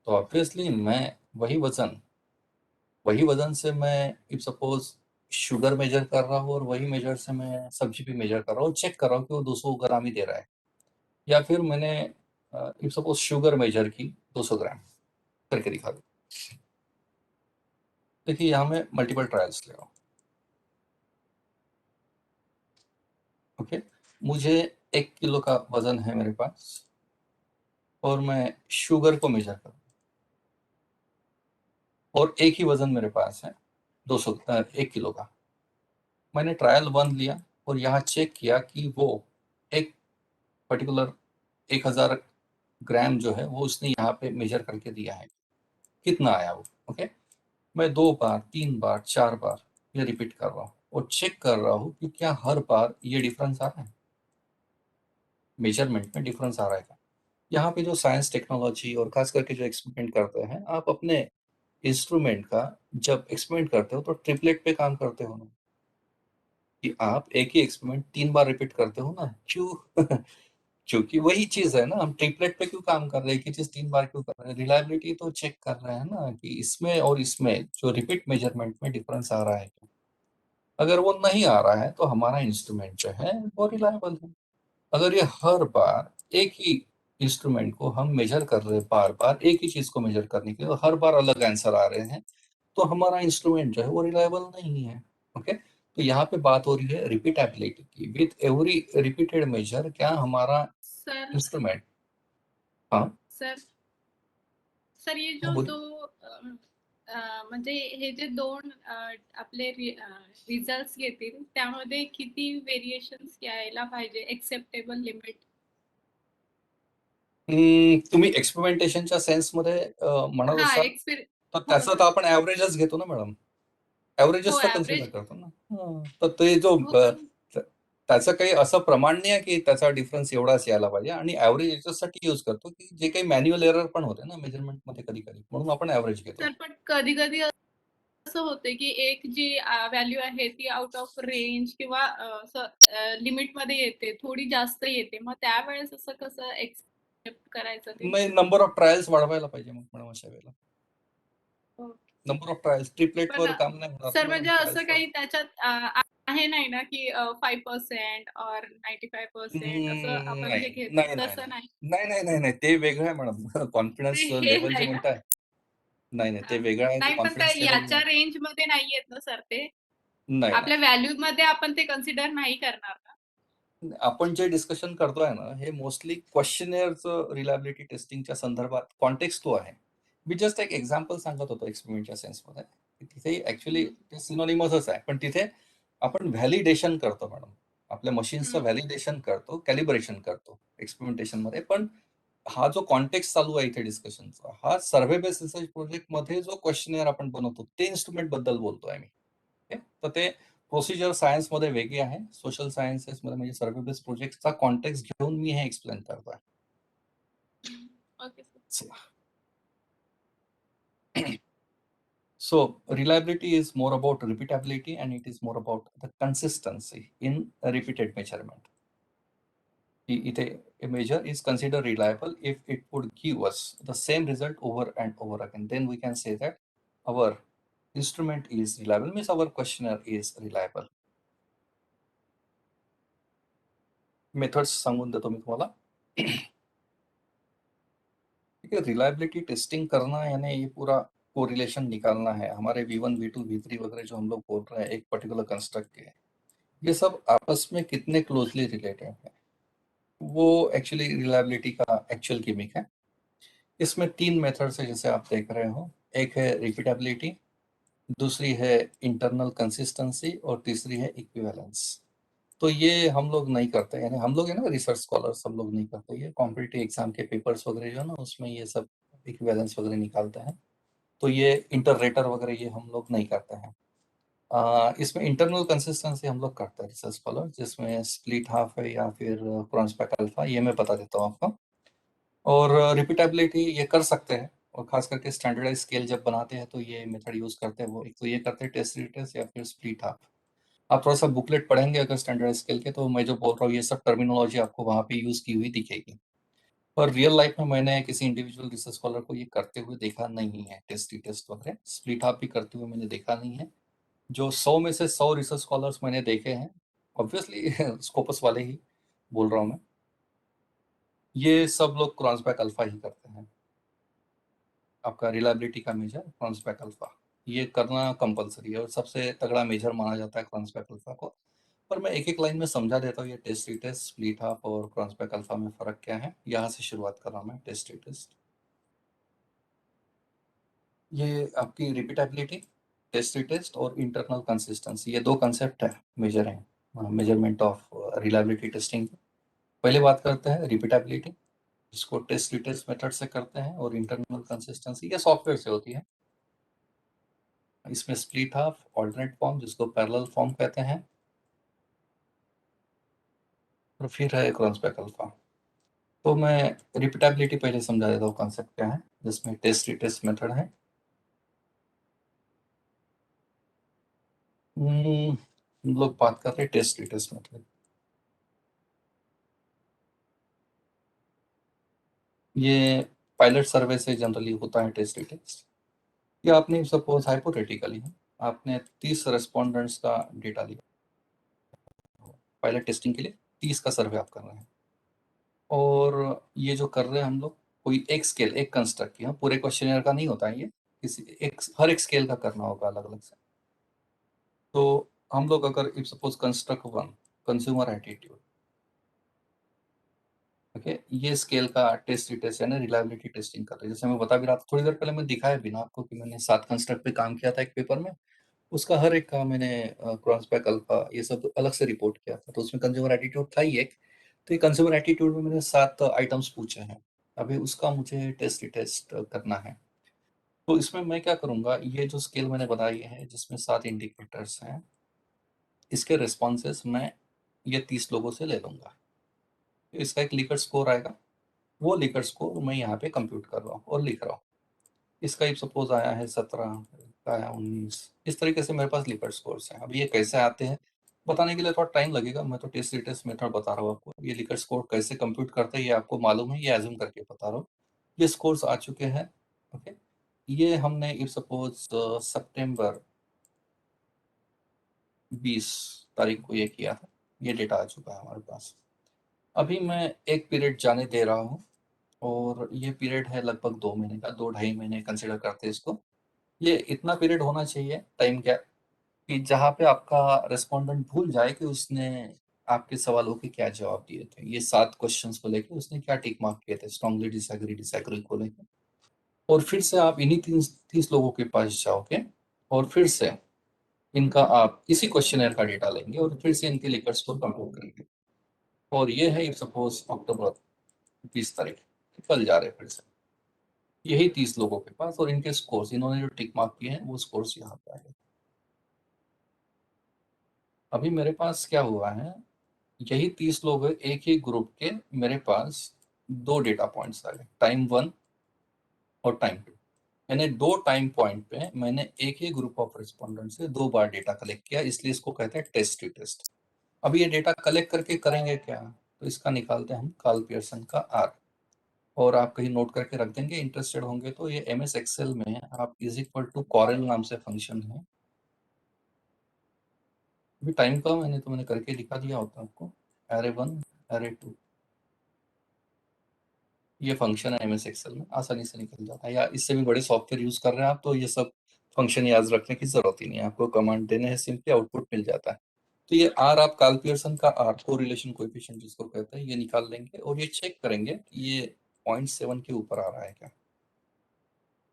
तो ऑब्वियसली मैं वही वजन से मैं इफ सपोज शुगर मेजर कर रहा हूँ और वही मेजर से मैं सब्जी भी मेजर कर रहा हूँ, चेक कर रहा हूँ कि वो 200 ग्राम ही दे रहा है, या फिर मैंने इफ सपोज शुगर मेजर की 200 ग्राम करके दिखा दूँ। देखिए यहाँ मैं मल्टीपल ट्रायल्स ले रहा हूँ। ओके, मुझे 1 किलो का वजन है मेरे पास और मैं शुगर को मेजर करूँ और एक ही वजन मेरे पास है 1 किलो का। मैंने ट्रायल 1 लिया और यहाँ चेक किया कि वो एक पर्टिकुलर 1000 ग्राम जो है वो उसने यहाँ पे मेजर करके दिया है, कितना आया वो। ओके, मैं 2 बार 3 बार 4 बार ये रिपीट कर रहा हूँ और चेक कर रहा हूँ कि क्या हर बार ये डिफरेंस आ रहा है, मेजरमेंट में डिफरेंस आ रहा है क्या। यहाँ पे जो साइंस टेक्नोलॉजी और खास करके जो एक्सपेरिमेंट करते हैं, आप अपने इंस्ट्रूमेंट का जब एक्सपेरिमेंट करते हो तो ट्रिपलेट पे काम करते हो ना, कि आप एक ही एक्सपेरिमेंट 3 बार रिपीट करते हो ना, क्यों? क्योंकि वही चीज है ना, हम ट्रिपलेट पे क्यों काम कर रहे हैं, एक ही चीज 3 बार क्यों कर रहे हैं? रिलायबिलिटी तो चेक कर रहे हैं ना कि इसमें और इसमें जो रिपीट मेजरमेंट में डिफरेंस आ रहा है क्या? अगर वो नहीं आ रहा है तो हमारा इंस्ट्रूमेंट जो है वो रिलायबल है। अगर ये हर बार एक ही इंस्ट्रूमेंट को हम मेजर कर रहे हैं, बार बार एक ही चीज को मेजर करने के लिए हर बार अलग आंसर आ रहे हैं, तो हमारा इंस्ट्रूमेंट जो है वो रिलायबल नहीं है। ओके, तो यहाँ पे बात हो रही है रिपीटेबिलिटी की। विथ एवरी रिपीटेड मेजर क्या हमारा
सर
इंस्ट्रूमेंट। हाँ
सर सर ये
हाँ,
जो
बोलिए।
दो म्हणजे हे जे दोन आपले रिझल्ट्स घेतील त्यामध्ये किती व्हेरिएशन्स यायला पाहिजे एक्सेप्टेबल लिमिट?
तुम्ही एक्सपेरिमेंटेशनच्या सेन्समध्ये म्हणत
हा
असाल
एक्सपेरि
तर
हो
त्याचं तर
सर.
आपण ॲव्हरेजच घेतो ना मॅडम.
हो
ॲव्हरेजच तर कन्सिडर
ॲव्हरेज.
करतो ना. तर ते जो
हो पण
त्याचं काही असं प्रमाण नाही आहे की त्याचा डिफरन्स एवढाच यायला पाहिजे, आणि ॲव्हरेज याच्यासाठी यूज करतो की जे काही मॅन्युअल एरर पण होते ना मेजरमेंटमध्ये कधी-कधी, म्हणून आपण ॲव्हरेज घेतो.
सर पण कधी-कधी असं होते की एक जी व्हॅल्यू आहे ती आउट ऑफ रेंज किंवा लिमिटमध्ये येते, थोडी जास्त येते. मग त्यावेळेस असं कसं एक्सेप्ट करायचं ते?
नाही, नंबर ऑफ ट्रायल्स वाढवायला पाहिजे मग मॅडम अशा वेळेला.
ओके.
नंबर ऑफ ट्रायल्स ट्रिपलेटवर
पण
काम नाही होणार
सर
ना मॅडम,
म्हणजे असं
ट्रायल्स वाढवा.
काही त्याच्यात आहे नाही ना, की 5% और 95% असं आपण
नाही,
जे घेतो
नाही, नाही,
तसं
नाही.
नाही.
नाही, नाही, नाही, नाही. ते वेगळं आहे मॅडम.
ते
कॉन्फिडन्स
हे
लेव्हल जे
नाही ना?
म्हणताय. नाही, नाही. ते
हां.
वेगळं आहे. ते
नाही पण त्या
कॉन्फिडन्स लेव्हल
याच्या
नाही.
रेंजमध्ये नाही येत ना सर ते?
नाही, नाही.
आपल्या व्हॅल्यूमध्ये आपण ते कन्सिडर नाही करणार ना?
आपण जे डिस्कशन करतोय ना, हे मोस्टली क्वेश्चनेअरचं रिलायबिलिटी टेस्टिंगच्या संदर्भात कॉन्टेक्स्ट तो आहे. मी जस्ट एक एक्झाम्पल सांगत होतो एक्सपेरिमेंटच्या सेन्समध्ये. तिथे ॲक्चुअली
हं,
ते सिनोनिमसच आहे. पण तिथे आपण व्हॅलिडेशन करतो मॅडम. आपल्या मशीन्सचं
हं.
व्हॅलिडेशन करतो, कॅलिब्रेशन करतो एक्सपेरिमेंटेशनमध्ये. पण हा जो कॉन्टेक्स्ट चालू आहे इथे डिस्कशनचा, हा सर्व्हे बेस्ड रिसर्च प्रोजेक्टमध्ये जो क्वेश्चनेअर आपण बनवतो, ते इन्स्ट्रुमेंट बद्दल बोलतोय मी. ओके? तर ते प्रोसिजर सायन्समध्ये वेगळी आहे. सोशल सायन्सेसमध्ये म्हणजे सर्व्हे बेस्ड प्रोजेक्टचा कॉन्टेक्स्ट घेऊन मी हे एक्सप्लेन करतोय.
Okay sir.
So reliability is more about repeatability and it is more about the consistency in a repeated measurement. A measure is considered reliable if it would give us the same result over and over again. Then we can say that our instrument is reliable, means our questionnaire is reliable. Methods सांगून देतो मी तुम्हाला. ठीक है, रिलायबिलिटी टेस्टिंग करना यानी ये पूरा कोरिलेशन निकालना है हमारे V1 V2 V3 वगैरह जो हम लोग बोल रहे हैं एक पर्टिकुलर कंस्ट्रक्ट के, ये सब आपस में कितने क्लोजली रिलेटेड है, वो एक्चुअली रिलायबिलिटी का एक्चुअल गिमिक है। इसमें 3 मेथड्स है जैसे आप देख रहे हो। एक है रिपीटेबिलिटी, दूसरी है इंटरनल कंसिस्टेंसी और तीसरी है इक्विवेलेंस। तो ये हम लोग नहीं करते, यानी हम लोग है ना रिसर्च स्कॉलर्स, हम लोग नहीं करते। ये कॉम्पिटिटिव एग्जाम के पेपर्स वगैरह जो है ना उसमें ये सब इक्विवेलेंस वगैरह निकालते हैं। तो ये इंटररेटर वगैरह ये हम लोग नहीं करते हैं। इसमें इंटरनल कंसिस्टेंसी हम लोग करते हैं रिसर्च स्कॉलर, जिसमें स्प्लिट हाफ है या फिर क्रॉसबैक अल्फा, ये मैं बता देता हूँ आपको। और रिपीटेबिलिटी ये कर सकते हैं, और खास करके स्टैंडर्डाइज स्केल जब बनाते हैं तो ये मेथड यूज करते हैं। वो एक तो ये करते हैं टेस्ट रिटेस्ट या फिर स्प्लिट हाफ। आप थोड़ा सा बुकलेट पढ़ेंगे अगर स्टैंडर्ड स्केल के, तो मैं जो बोल रहा हूँ ये सब टर्मिनोलॉजी आपको वहाँ पे यूज की हुई दिखेगी। पर रियल लाइफ में मैंने किसी इंडिविजुअल रिसर्च स्कॉलर को ये करते हुए देखा नहीं है। टेस्ट टेस्ट वगैरह स्प्लिट हाफ भी करते हुए मैंने देखा नहीं है। जो 100 में से 100 रिसर्च स्कॉलर्स मैंने देखे हैं, ऑब्वियसली स्कोपस वाले ही बोल रहा हूँ मैं, ये सब लोग क्रॉसबैक अल्फा ही करते हैं। आपका रिलायबिलिटी का मेजर क्रॉसबैक अल्फा, ये करना कंपलसरी है और सबसे तगड़ा मेजर माना जाता है क्रॉसबैक अल्फा को। पर मैं एक एक लाइन में समझा देता हूँ ये टेस्ट टेस्ट, स्प्लिट हाफ और क्रॉसबैक अल्फा में फ़र्क क्या है। यहाँ से शुरुआत कर रहा हूँ मैं। टेस्ट टेस्ट, ये आपकी रिपीटेबिलिटी, टेस्ट टेस्ट और इंटरनल कंसिस्टेंसी, ये दो कंसेप्ट है, मेजर है मेजरमेंट ऑफ रिलायबिलिटी टेस्टिंग। पहले बात करते हैं रिपीटेबिलिटी, जिसको टेस्ट टेस्ट मेथड से करते हैं, और इंटरनल कंसिस्टेंसी ये सॉफ्टवेयर से होती है। इसमें स्प्लिट हाफ, ऑल्टरनेट फॉर्म जिसको पैरेलल फॉर्म कहते हैं, और फिर है क्रॉसबैक अल्फा। तो मैं रिपीटेबिलिटी पहले समझा देता हूँ कॉन्सेप्ट क्या है, जिसमें टेस्ट टेस्ट मेथड है। हम लोग बात कर रहे हैं टेस्ट टेस्ट मेथड। ये पायलट सर्वे से जनरली होता है टेस्ट टेस्ट। ये आपने सपोज हाइपोथेटिकली है, आपने 30 रेस्पोंडेंट्स का डेटा लिया पायलट टेस्टिंग के लिए, 30 का सर्वे आप कर रहे हैं, और ये जो कर रहे हैं हम लोग, कोई एक स्केल, एक कंस्ट्रक्ट किया, पूरे क्वेश्चनियर का नहीं होता है ये, किसी एक हर एक स्केल का करना होगा अलग अलग से। तो हम लोग अगर if suppose construct one, consumer attitude, okay, ये स्केल का टेस्ट टेस्ट यानी रिलायबिलिटी टेस्टिंग कर रहे हैं। जैसे मैं बता भी रहा था थोड़ी देर पहले, मैं दिखाया भी ना आपको कि मैंने 7 कंस्ट्रक्ट पे काम किया था एक पेपर में, उसका हर एक का मैंने क्रॉसबैक अल्फा ये सब अलग से रिपोर्ट किया था। तो उसमें कंज्यूमर एटीट्यूड था ही एक, तो ये कंज्यूमर एटीट्यूड में मैंने 7 आइटम्स पूछे हैं। अभी उसका मुझे टेस्ट टेस्ट करना है। तो इसमें मैं क्या करूंगा, ये जो स्केल मैंने बताई है जिसमें 7 इंडिकेटर्स हैं, इसके रिस्पॉन्सेस मैं ये 30 लोगों से ले लूंगा। इसका एक लीकर स्कोर आएगा, वो लीकर स्कोर मैं यहाँ पे कंप्यूट कर रहा हूँ और लिख रहा हूँ। इसका एक सपोज आया है 17, इसका आया 19, इस तरीके से मेरे पास लीकर स्कोर्स हैं। अब ये कैसे आते हैं बताने के लिए थोड़ा टाइम लगेगा, मैं तो टेस्ट टेस्ट मेथड बता रहा हूँ आपको। ये लीकर स्कोर कैसे कंप्यूट करते हैं ये आपको मालूम है, ये एज्यूम करके बता रहा हूँ। ये स्कोर्स आ चुके हैं, ओके। ये हमने इफ सपोज सितंबर 20 तारीख को ये किया था, ये डेटा आ चुका है हमारे पास। अभी मैं एक पीरियड जाने दे रहा हूँ, और ये पीरियड है लगभग 2 महीने का, 2 ढाई महीने कंसिडर करते हैं इसको। ये इतना पीरियड होना चाहिए टाइम गैप कि जहाँ पे आपका रेस्पोंडेंट भूल जाए कि उसने आपके सवालों के क्या जवाब दिए थे। ये 7 क्वेश्चंस को लेके उसने क्या टिक मार्क किए थे, स्ट्रांगली डिसएग्री, डिसएग्री को लेके। और फिर से आप इन्हीं 30 लोगों के पास जाओगे, और फिर से इनका आप इसी क्वेश्चनर का डेटा लेंगे, और फिर से इनके लिकर स्कोर कंप्यूट करेंगे। और ये है इफ सपोज अक्टूबर 20 तारीख, कल जा रहे हैं फिर से यही 30 लोगों के पास, और इनके स्कोर्स, इन्होंने जो टिक मार्क किए हैं वो स्कोर्स यहाँ पे आए। अभी मेरे पास क्या हुआ है, यही 30 लोग हैं, एक ही ग्रुप के मेरे पास 2 डेटा पॉइंट्स आ गए, टाइम 1 और टाइम 2। मैंने 2 टाइम पॉइंट पे मैंने एक ही ग्रुप ऑफ रिस्पोंडेंट से 2 बार डेटा कलेक्ट किया, इसलिए इसको कहते हैं टेस्ट टेस्ट। अब ये डेटा कलेक्ट करके करेंगे क्या, तो इसका निकालते हैं हम कार्ल पियर्सन का आर। और आप कहीं नोट करके रख देंगे, इंटरेस्टेड होंगे तो। ये एम एस एक्सेल में आप इज इक्वल टू कॉरेल नाम से फंक्शन है। अभी टाइम का मैंने करके दिखा दिया होता आपको, एरे 1, एरे 2, ये फंक्शन है एम एस एक्सेल में, आसानी से निकल जाता है। या इससे भी बड़े सॉफ्टवेयर यूज कर रहे हैं आप तो ये सब फंक्शन याद रखने की जरूरत ही नहीं है, आपको कमांड देने हैं, सिंपली आउटपुट मिल जाता है। तो ये आर, आप कार्ल पियर्सन का आर, कोरिलेशन कोएफिशिएंट जिसको कहते हैं, ये निकाल लेंगे, और ये चेक करेंगे कि ये 0.7 के ऊपर आ रहा है क्या।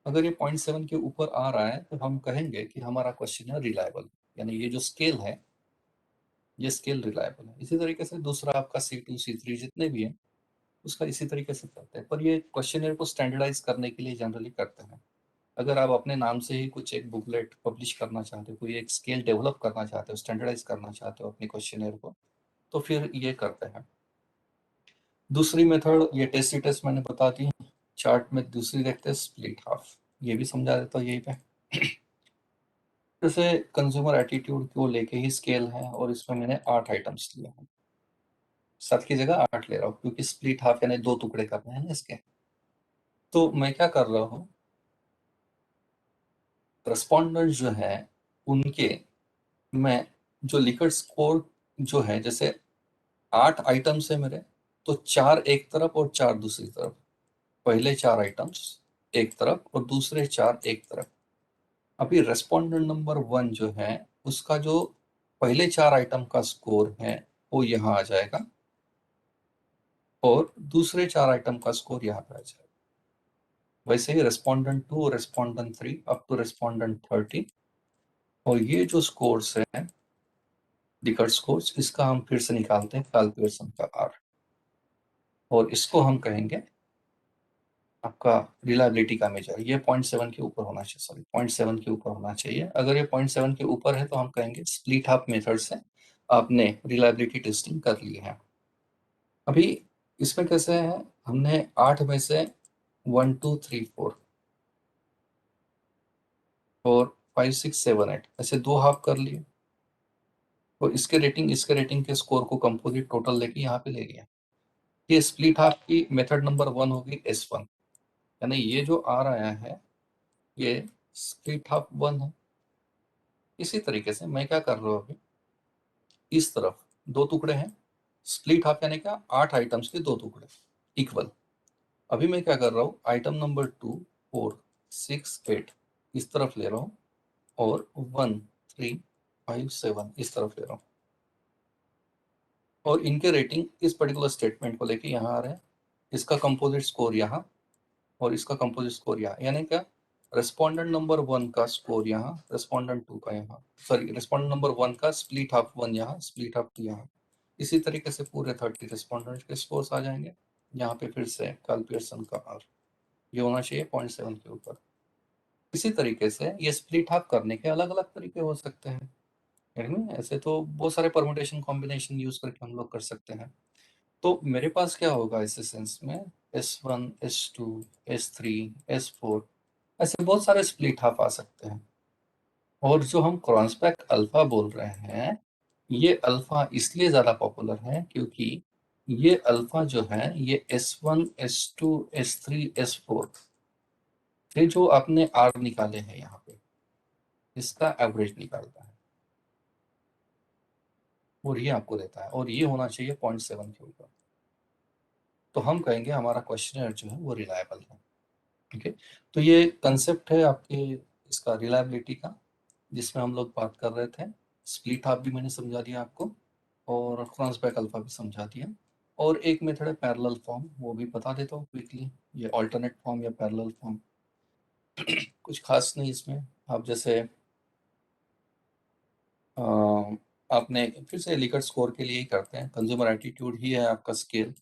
अगर ये 0.7 के ऊपर आ रहा है तो हम कहेंगे कि हमारा क्वेश्चन है रिलायबल, यानी ये जो स्केल है ये स्केल रिलायबल है। इसी तरीके से दूसरा आपका C2 C3 जितने भी हैं उसका इसी तरीके से करते हैं, पर ये क्वेश्चनर को स्टैंडर्डाइज करने के लिए जनरली करते हैं। अगर आप अपने नाम से ही कुछ एक बुकलेट पब्लिश करना चाहते हो, कोई एक स्केल डेवलप करना चाहते हो, स्टैंडर्डाइज करना चाहते हो अपने क्वेश्चनर को, तो फिर ये करते हैं। दूसरी मेथड ये टेस्ट टेस्ट मैंने बता दी। चार्ट में दूसरी देखते हैं स्प्लिट हाफ, ये भी समझा देता हूँ यहीं पे। जैसे कंज्यूमर एटीट्यूड को लेके ही स्केल है और इसमें मैंने 8 आइटम्स लिए हैं, 7 की जगह 8 ले रहा हूँ क्योंकि स्प्लिट हाफ यानी 2 टुकड़े करने हैं ना इसके। तो मैं क्या कर रहा हूँ, रेस्पोंडेंट जो है उनके मैं जो लिकर्ड स्कोर जो है, जैसे 8 आइटम्स है मेरे, तो 4 एक तरफ और 4 दूसरी तरफ। पहले 4 आइटम्स एक तरफ और दूसरे 4 एक तरफ। अभी रेस्पोंडेंट नंबर 1 जो है उसका जो पहले 4 आइटम का स्कोर है वो यहाँ आ जाएगा और दूसरे 4 आइटम का स्कोर यहाँ पे आ जाएगा। वैसे ही respondent 2, respondent 3 up to respondent 30, और ये जो स्कोर्स है लिकर्ड स्कोर्स, इसका हम फिर से निकालते हैं कार्ल पियर्सन का आर, और इसको हम कहेंगे आपका रिलायबिलिटी का मेजर। ये 0.7 के ऊपर होना चाहिए, सॉरी 0.7 के ऊपर होना चाहिए। अगर ये 0.7 के ऊपर है तो हम कहेंगे स्प्लिट हाफ मेथड से आपने रिलायबिलिटी टेस्टिंग कर ली है। अभी इसमें कैसे है, हमने 8 में से 1 2 3 4 और 5 6 7 8 ऐसे 2 हाफ कर लिए, और इसके रेटिंग के स्कोर को कंपोजिट टोटल लेके यहाँ पे ले लिया। ये स्प्लिट हाफ की मेथड नंबर 1 होगी S1, यानी ये जो आ रहा है ये स्प्लिट हाफ 1 है। इसी तरीके से मैं क्या कर रहा हूँ, अभी इस तरफ 2 टुकड़े हैं, स्प्लिट हाफ यानी क्या 8 आइटम्स के 2 टुकड़े इक्वल। अभी मैं क्या कर रहा हूँ, आइटम नंबर 2 4 6 8 इस तरफ ले रहा हूँ और 1 3 5 7 इस तरफ ले रहा हूँ, और इनके रेटिंग इस पर्टिकुलर स्टेटमेंट को लेके यहाँ आ रहे हैं। इसका कंपोजिट स्कोर यहाँ और इसका कंपोजिट स्कोर यहाँ, यानी क्या रेस्पोंडेंट नंबर 1 का स्कोर यहाँ, रेस्पोंडेंट 2 का यहाँ, सॉरी रेस्पोंडेंट नंबर 1 का स्प्लिट हाफ 1 यहाँ, स्प्लिट हाफ 2 यहाँ। इसी तरीके से पूरे 30 रेस्पोंडेंट के स्कोर्स आ जाएंगे। यहाँ पे फिर से कार्ल पियर्सन का आर, ये होना चाहिए 0.7 के ऊपर। इसी तरीके से ये स्प्लिट हाफ करने के अलग अलग तरीके हो सकते हैं, ऐसे तो बहुत सारे परमुटेशन कॉम्बिनेशन यूज करके हम लोग कर सकते हैं। तो मेरे पास क्या होगा इस सेंस में, S1 S2 S3 S4 ऐसे बहुत सारे स्प्लिट हाफ आ सकते हैं। और जो हम क्रॉन्सबैक अल्फा बोल रहे हैं, ये अल्फा इसलिए ज्यादा पॉपुलर है क्योंकि ये अल्फा जो है ये S1 S2 S3 S4 से जो आपने आर निकाले हैं यहाँ पे, इसका एवरेज निकालता है और ये आपको देता है, और ये होना चाहिए 0.7 के ऊपर। तो हम कहेंगे हमारा क्वेश्चनर जो है वो रिलायबल है। ठीक है, तो ये कंसेप्ट है आपके इसका रिलायबिलिटी का, जिसमें हम लोग बात कर रहे थे। स्प्लिट हाफ भी मैंने समझा दिया आपको, और क्रॉसबैक अल्फा भी समझा दिया, और एक मेथड है पैरेलल फॉर्म, वो भी बता देता हूँ क्विकली। ये अल्टरनेट फॉर्म या पैरेलल फॉर्म कुछ खास नहीं इसमें। आप जैसे अ, आपने फिर से लिकर्ट स्कोर के लिए ही करते हैं, कंज्यूमर एटीट्यूड ही है आपका स्केल,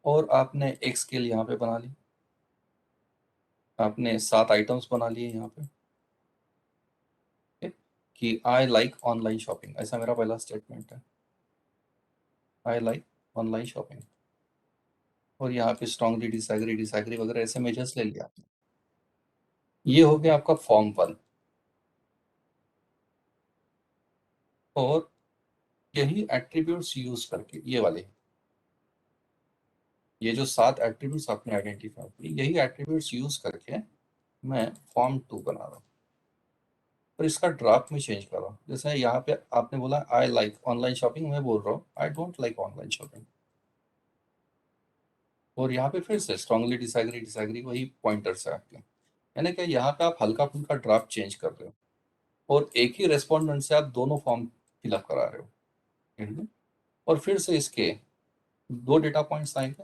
और आपने एक स्केल यहाँ पे बना ली, आपने 7 आइटम्स बना लिए यहाँ पे, कि आई लाइक ऑनलाइन शॉपिंग, ऐसा मेरा पहला स्टेटमेंट है, आई लाइक ऑनलाइन शॉपिंग। और यहाँ पे स्ट्रांगली डिसएग्री डिसएग्री वगैरह ऐसे मेजर्स ले लिया आपने। ये हो गया आपका फॉर्म 1। और यही एट्रीब्यूट्स यूज करके ये वाले, ये जो 7 एट्रीब्यूट्स आपने आइडेंटिफाई किए, यही एट्रीब्यूट्स यूज करके मैं फॉर्म 2 बना रहा हूँ, और इसका ड्राफ्ट में चेंज कर रहा हूँ। जैसे यहाँ पे आपने बोला आई लाइक ऑनलाइन शॉपिंग, मैं बोल रहा हूँ I don't like online shopping. और यहाँ पे फिर से स्ट्रांगली डिसएग्री डिसएग्री वही पॉइंटर्स है आपके, यानी कि यहाँ पे आप हल्का फुल्का ड्राफ्ट चेंज कर रहे हो, और एक ही रेस्पॉन्डेंट से आप दोनों फॉर्म फिलअप करा रहे हो। हम्म। और फिर से इसके 2 डेटा पॉइंट्स आएंगे,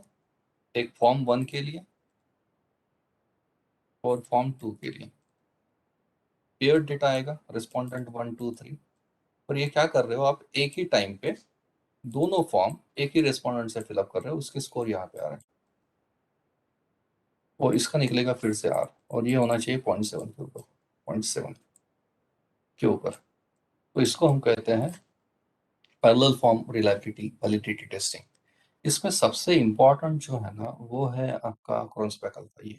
एक फॉर्म 1 के लिए और फॉर्म 2 के लिए पेयर्ड डेटा आएगा, रिस्पोंडेंट 1 2 3। पर ये क्या कर रहे हो आप, एक ही टाइम पे दोनों फॉर्म एक ही रेस्पोंडेंट से फिलअप कर रहे हो, उसके स्कोर यहाँ पे आ रहे हैं और इसका निकलेगा फिर से R, और ये होना चाहिए 0.7 के ऊपर, 0.7 के ऊपर। तो इसको हम कहते हैं parallel form reliability validity testing. इसमें सबसे इम्पोर्टेंट जो है ना वो है आपका क्रॉसबैक अल्फा।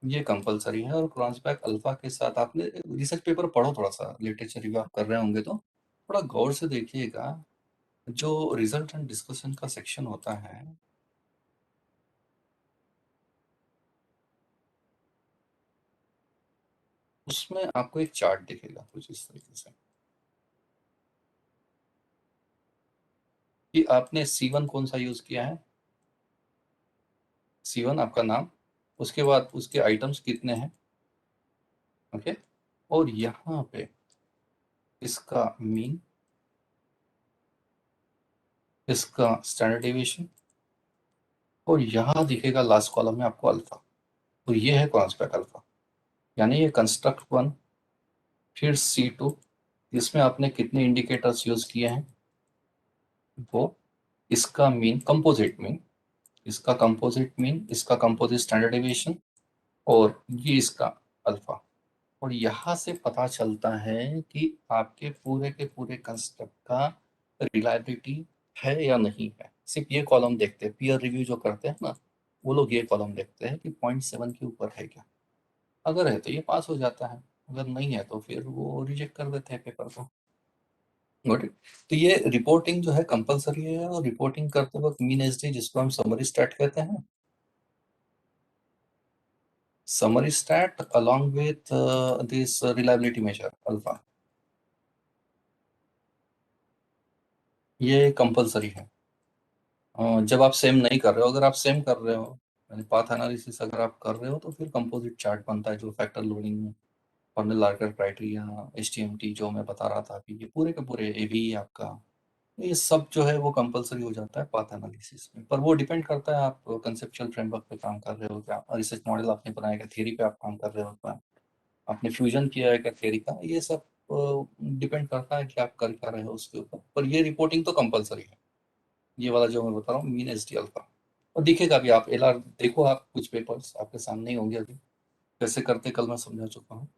ये कंपलसरी है, और क्रॉसबैक अल्फा के साथ आपने रिसर्च पेपर पढ़ो, थोड़ा सा लिटरेचर रिव्यू आप कर रहे होंगे तो थोड़ा गौर से देखिएगा। जो रिजल्ट एंड डिस्कशन का सेक्शन होता है उसमें आपको एक चार्ट दिखेगा कुछ इस तरीके से कि आपने C1 कौन सा यूज किया है, C1 आपका नाम, उसके बाद उसके आइटम्स कितने हैं, ओके, और यहाँ पे इसका मीन, इसका स्टैंडर्ड डेविएशन, और यहाँ दिखेगा लास्ट कॉलम में आपको अल्फा। तो ये है क्रॉसबैक अल्फा, यानी ये कंस्ट्रक्ट वन, फिर C2, इसमें आपने कितने इंडिकेटर्स यूज किए हैं वो, इसका मीन कंपोजिट मीन, इसका कंपोजिट मीन, इसका कंपोजिट स्टैंडर्ड डेविएशन, और ये इसका अल्फा। और यहाँ से पता चलता है कि आपके पूरे के पूरे कंस्ट्रक्ट का रिलायबिलिटी है या नहीं है। सिर्फ ये कॉलम देखते हैं, पीयर रिव्यू जो करते हैं ना वो लोग ये कॉलम देखते हैं कि 0.7 के ऊपर है क्या। अगर है तो ये पास हो जाता है, अगर नहीं है तो फिर वो रिजेक्ट कर देते हैं पेपर को। Got it? तो ये रिपोर्टिंग जो है कंपलसरी है, और रिपोर्टिंग करते वक्त मीन एसडी जिसको हम समरी स्टैट कहते हैं, summary stat along with this reliability measure alpha, ये कंपलसरी है। जब आप सेम नहीं कर रहे हो, अगर आप सेम कर रहे हो यानी पाथ एनालिसिस अगर आप कर रहे हो तो फिर कंपोजिट चार्ट बनता है, जो फैक्टर लोडिंग, फॉर्मल लार्कर क्राइटेरिया, एचटीएमटी जो मैं बता रहा था अभी, ये पूरे के पूरे एवी आपका, ये सब जो है वो कंपलसरी हो जाता है पाथ एनालिसिस में। पर वो डिपेंड करता है आप कंसेप्चुअल फ्रेमवर्क पे काम कर रहे हो क्या, रिसर्च मॉडल आपने बनाया क्या, थ्योरी पे आप काम कर रहे हो क्या, आपने फ्यूजन किया है क्या थ्योरी का, ये सब डिपेंड करता है कि आप कर क्या रहे हो उसके ऊपर। पर ये रिपोर्टिंग तो कंपलसरी है, ये वाला जो मैं बता रहा हूँ मीन एच डी अल्फा। और दिखेगा भी, आप एल आर देखो, आप कुछ पेपर्स आपके सामने ही होंगे अभी, कैसे करते कल मैं समझा चुका हूँ।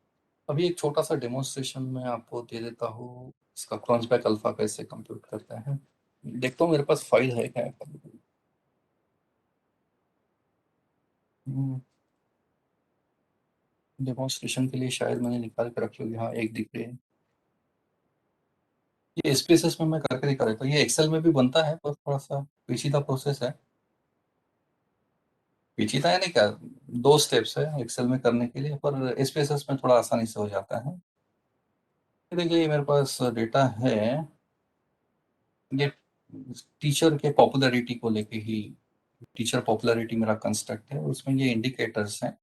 अभी एक छोटा सा डेमोन्स्ट्रेशन मैं आपको दे देता हूँ, इसका क्रॉसबैक अल्फा कैसे कंप्यूट करते हैं। देखता हूँ मेरे पास फाइल है क्या। डेमोन्स्ट्रेशन के लिए शायद मैंने निकाल कर रखी होगी, हाँ एक दिख रही है। ये स्पेसेस में मैं करके दिखा देता हूँ, ये एक्सेल में भी बनता है पर थोड़ा सा पेचीदा प्रोसेस है। पेचीदा है नहीं क्या, दो स्टेप्स है एक्सेल में करने के लिए, पर स्पेसेस में थोड़ा आसानी से हो जाता है। ये देखिए, ये मेरे पास डेटा है, ये टीचर के पॉपुलैरिटी को लेके ही, टीचर पॉपुलैरिटी मेरा कंस्ट्रक्ट है, उसमें ये इंडिकेटर्स हैं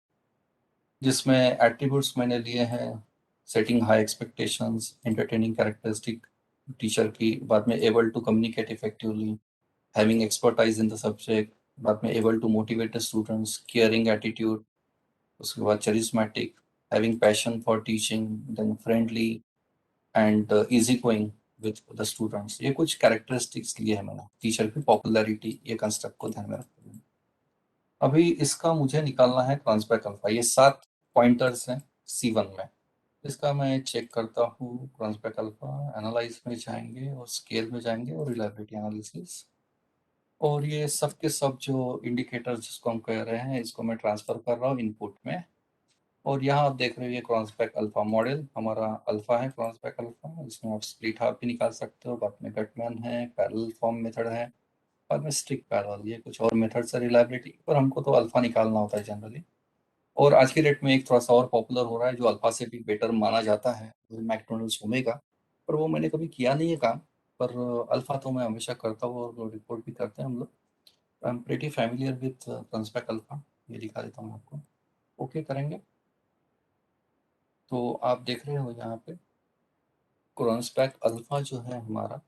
जिसमें एट्रीब्यूट्स मैंने लिए हैं, setting high expectations, entertaining characteristic teacher की, बाद में able to communicate effectively, having expertise in the subject, बाद में able to motivate the students, caring attitude, उसके बाद charismatic, having passion for teaching, then friendly and easy going with the students. ये कुछ कैरेक्टरिस्टिक्स लिए हैं मैंने टीचर की पॉपुलैरिटी, ये कंस्ट्रक्ट को ध्यान में रखते हुए। अभी इसका मुझे निकालना है ट्रांसफर अल्फा, ये 7 पॉइंटर्स हैं C1 में। इसका मैं चेक करता हूँ, ट्रांसफर अल्फा एनालाइज में जाएंगे और स्केल में जाएंगे और रिलायबिलिटी एनालिसिस, और ये सब के सब जो इंडिकेटर्स जिसको हम कह रहे हैं इसको मैं ट्रांसफर कर रहा हूँ इनपुट में। और यहाँ आप देख रहे हो ये क्रॉसबैक अल्फा मॉडल हमारा अल्फा है, क्रॉसबैक अल्फा, इसमें आप स्प्लिट हाफ भी निकाल सकते हो, बाद में कटमैन है, पैरेलल फॉर्म मेथड है, बाद में स्ट्रिक्ट पैरेलल, ये कुछ और मेथड से रिलायबिलिटी, पर हमको तो अल्फा निकालना होता है जनरली। और आज की डेट में एक थोड़ा सा और पॉपुलर हो रहा है जो अल्फा से भी बेटर माना जाता है, मैकडोनल्ड्स ओमेगा, पर वो मैंने कभी किया नहीं है काम। पर अल्फा तो मैं हमेशा करता हूँ और रिपोर्ट भी करते हैं हम लोग। I am pretty familiar with Cronbach alpha, ये दिखा देता हूँ आपको। ओके करेंगे तो आप देख रहे हो यहाँ पे क्रॉसबैक अल्फा जो है हमारा,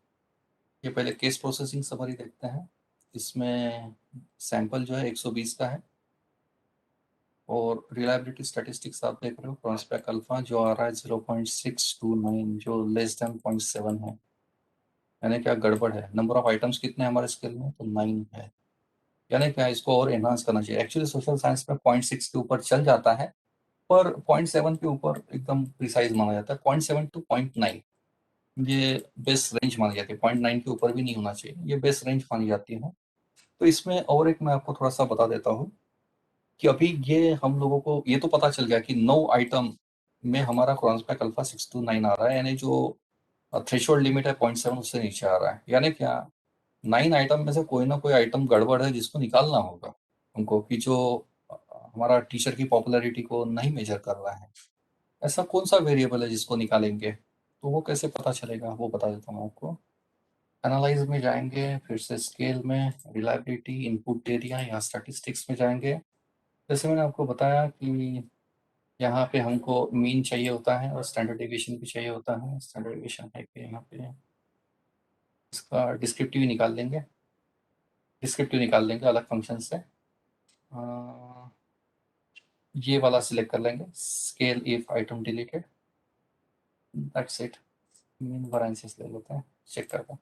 ये पहले केस प्रोसेसिंग समरी देखते हैं। इसमें सैंपल जो है 120 का है, और रिलायबिलिटी स्टैटिस्टिक्स आप देख रहे हो, क्रॉसबैक अल्फा जो आ रहा है 0.629, जो लेस देन 0.7 है, यानी क्या गड़बड़ है। नंबर ऑफ आइटम्स कितने हैं हमारे स्केल में, तो 9 है, यानी क्या इसको और एनहांस करना चाहिए। एक्चुअली सोशल साइंस में 0.6 के ऊपर चल जाता है, पर 0.7 के ऊपर एकदम प्रिसाइज माना जाता है। 0.7 टू 0.9 ये बेस्ट रेंज मानी जाती है, 0.9 के ऊपर भी नहीं होना चाहिए, ये बेस्ट रेंज मानी जाती है। तो इसमें और एक मैं आपको थोड़ा सा बता देता हूँ कि अभी ये हम लोगों को ये तो पता चल गया कि 9 आइटम में हमारा क्रॉसबैक अल्फा 629 आ रहा है, यानी जो थ्रेशोल्ड लिमिट है 0.7 उससे नीचे आ रहा है। यानी क्या 9 आइटम में से कोई ना कोई आइटम गड़बड़ है जिसको निकालना होगा हमको, कि जो हमारा टीचर की पॉपुलैरिटी को नहीं मेजर कर रहा है। ऐसा कौन सा वेरिएबल है जिसको निकालेंगे, तो वो कैसे पता चलेगा, वो बता देता हूँ आपको। एनालाइज में जाएंगे, फिर से स्केल में, रिलायबिलिटी, इनपुट एरिया या स्टैटिस्टिक्स में जाएंगे। जैसे मैंने आपको बताया कि यहाँ पे हमको मीन चाहिए होता है और स्टैंडर्ड डेविएशन भी चाहिए होता है। स्टैंडर्ड डेविएशन है कि यहाँ पे इसका डिस्क्रिप्टिव निकाल लेंगे, डिस्क्रिप्टिव निकाल लेंगे अलग फंक्शन से। ये वाला सिलेक्ट कर लेंगे, scale if item deleted, that's it. Mean variances ले लेते हैं, चेक करते हैं।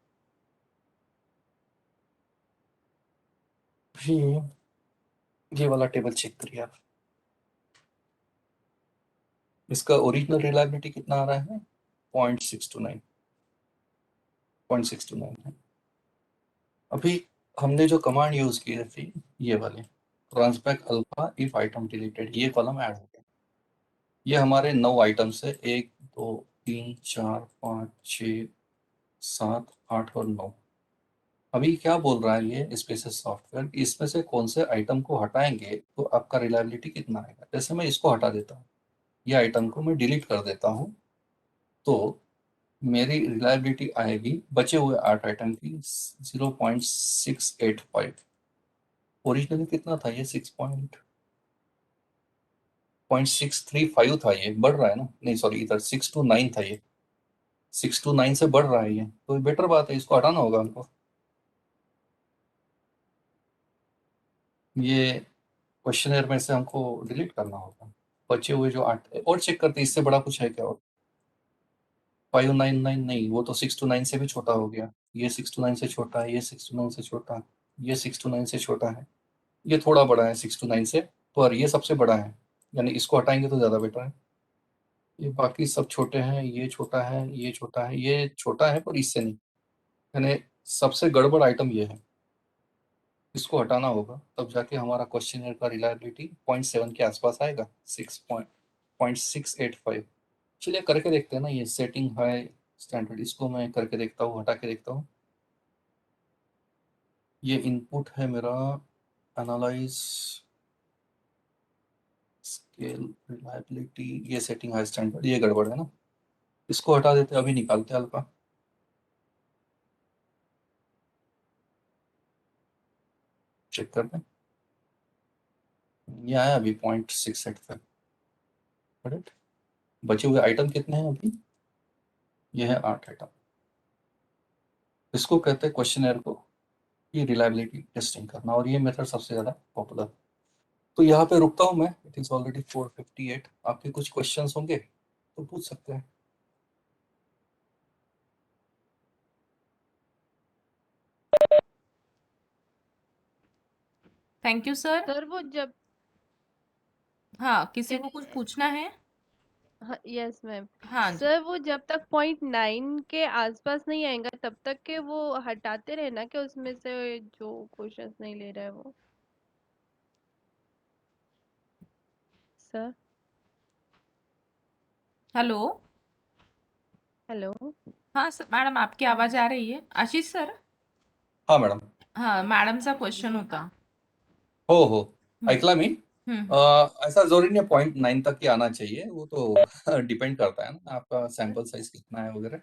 ये वाला टेबल चेक करिए आप, इसका ओरिजिनल रिलायबिलिटी कितना आ रहा है, 0.629, 0.629 है। अभी हमने जो कमांड यूज की थी ये वाले, ट्रांसबैक अल्फा इफ आइटम डिलीटेड, ये कॉलम ऐड हो गया। ये हमारे 9 आइटम से 1 2 3 4 5 6 7 8 और 9। अभी क्या बोल रहा है ये स्पेसेस सॉफ्टवेयर, इसमें से कौन से आइटम को हटाएंगे तो आपका रिलायबिलिटी कितना आएगा। जैसे मैं इसको हटा देता हूँ, ये आइटम को मैं डिलीट कर देता हूँ, तो मेरी रिलायबिलिटी आएगी बचे हुए 8 आइटम की 0.685। ओरिजिनली कितना था ये, 6.635 था, ये बढ़ रहा है ना, नहीं सॉरी इधर 629 था, ये 629 से बढ़ रहा है ये, तो बेटर बात है, इसको हटाना होगा हमको। ये क्वेश्चनर में से हमको डिलीट करना होगा बचे हुए जो 8। और चेक करते हैं इससे बड़ा कुछ है क्या, और 599 नहीं, वो तो 629 से भी छोटा हो गया। ये 629 से छोटा है, ये 629 से छोटा है, ये 629 से छोटा है, ये थोड़ा बड़ा है 629 से, पर ये सबसे बड़ा है, यानी इसको हटाएंगे तो ज़्यादा बेटर है। ये बाकी सब छोटे हैं, ये छोटा है, ये छोटा है, ये छोटा है पर इससे नहीं, यानी सबसे गड़बड़ आइटम ये है, इसको हटाना होगा, तब जाके हमारा क्वेश्चनर का रिलायबिलिटी 0.7 के आसपास आएगा, 0.685। चलिए करके देखते हैं ना, ये सेटिंग है स्टैंडर्ड, इसको मैं करके देखता हूँ, हटा के देखता हूँ। ये इनपुट है मेरा, एनालाइज स्केल रिलायबिलिटी, ये सेटिंग है स्टैंडर्ड, ये गड़बड़ है ना, इसको हटा देते हैं, अभी निकालते हैं अल्फा, चेक करते हैं। ये आया अभी 0.685, करेक्ट। बचे हुए आइटम कितने हैं अभी, ये है 8 आइटम। इसको कहते हैं क्वेश्चनर को ये रिलायबिलिटी टेस्टिंग करना, और ये मेथड सबसे ज़्यादा पॉपुलर। तो यहाँ पे रुकता हूँ मैं, इट इज़ ऑलरेडी 4:58। आपके कुछ क्वेश्चंस होंगे तो पूछ सकते हैं।
Thank you sir.
सर वो जब
हाँ, किसी को कुछ पूछना है?
हाँ, यस मैम।
हाँ जी।
सर वो जब तक 0.9 के आसपास नहीं आएगा तब तक के वो हटाते रहना कि उसमें से जो क्वेश्चंस नहीं ले रहा है वो। Sir
hello.
हेलो।
हाँ सर, मैडम आपकी आवाज आ रही है? आशीष सर?
हाँ मैडम।
हाँ, मैडमचा क्वेश्चन होता.
हो
हम्म.
ऐकला मी.
हम्म.
ऐसा जरूरी नहीं 0.9 तक ही आना चाहिए, वो तो डिपेंड करता है ना आपका सैंपल साइज कितना है वगैरह।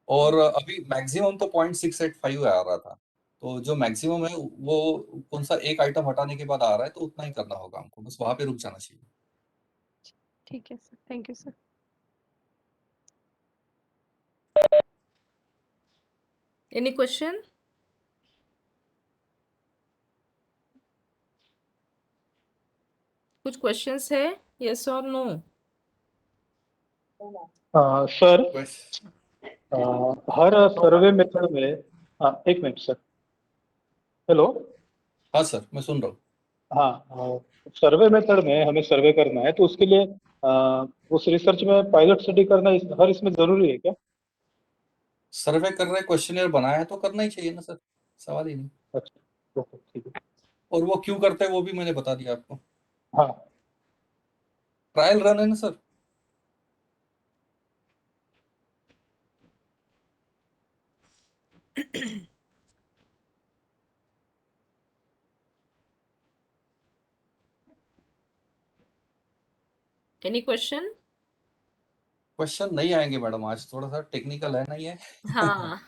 और अभी मैक्सिमम तो 0.685 आ रहा था, तो जो मैक्सिमम है वो कौन सा एक आइटम हटाने के बाद आ रहा है, तो उतना ही करना होगा हमको, बस वहां पे रुक जाना चाहिए।
ठीक है sir, thank you sir.
Any question? कुछ क्वेश्चंस है? यस और नो?
सर,
बस
हर सर्वे मेथड में एक मिनट सर। हेलो।
हाँ सर, मैं सुन रहा हूँ।
हाँ, सर्वे मेथड में हमें सर्वे करना है तो उसके लिए उस रिसर्च में पायलट स्टडी करना हर इसमें जरूरी है क्या?
सर्वे कर रहे क्वेश्चनियर बनाया है तो करना ही चाहिए ना सर, सवाल ही नहीं।
अच्छा, ओके, ठीक है।
और वो क्यों करते हैं वो भी मैंने बता दिया आपको।
हाँ।
ट्रायल रन है ना सर।
Any question?
क्वेश्चन नहीं आएंगे मैडम, आज थोड़ा सा टेक्निकल है ना ये।
हाँ।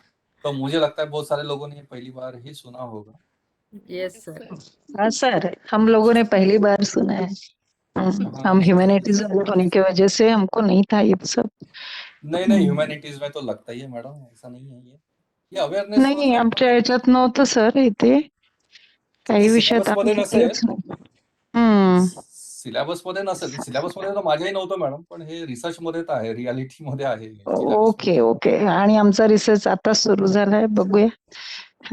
तो मुझे लगता है बहुत सारे लोगों ने ये पहली बार ही सुना होगा।
Yes sir.
हाँ सर, हम लोगों ने पहली बार सुना है।
हाँ
हम ह्यूमैनिटीज वाले होने की वजह से हमको नहीं था ये सब।
नहीं ह्यूमैनिटीज में तो लगता ही है मैडम, ऐसा नहीं है ये अवेअरनेस थोड़ा
नाही,
सा
आमच्या
important
ह्याच्यात नव्हतं सर इथे. काही विषयात
सिलेबस मध्ये
आम्ही
नसेल.
घेतलंच नाही. हम्म.
सिलेबस मध्ये नसेल, सिलेबस मध्ये तर माझ्याही नव्हतं मॅडम, पण हे रिसर्च मध्ये तर आहे, रियालिटी मध्ये आहे syllabus
ओके ओके. आणि आमचा रिसर्च आता सुरू झालाय, बघूया.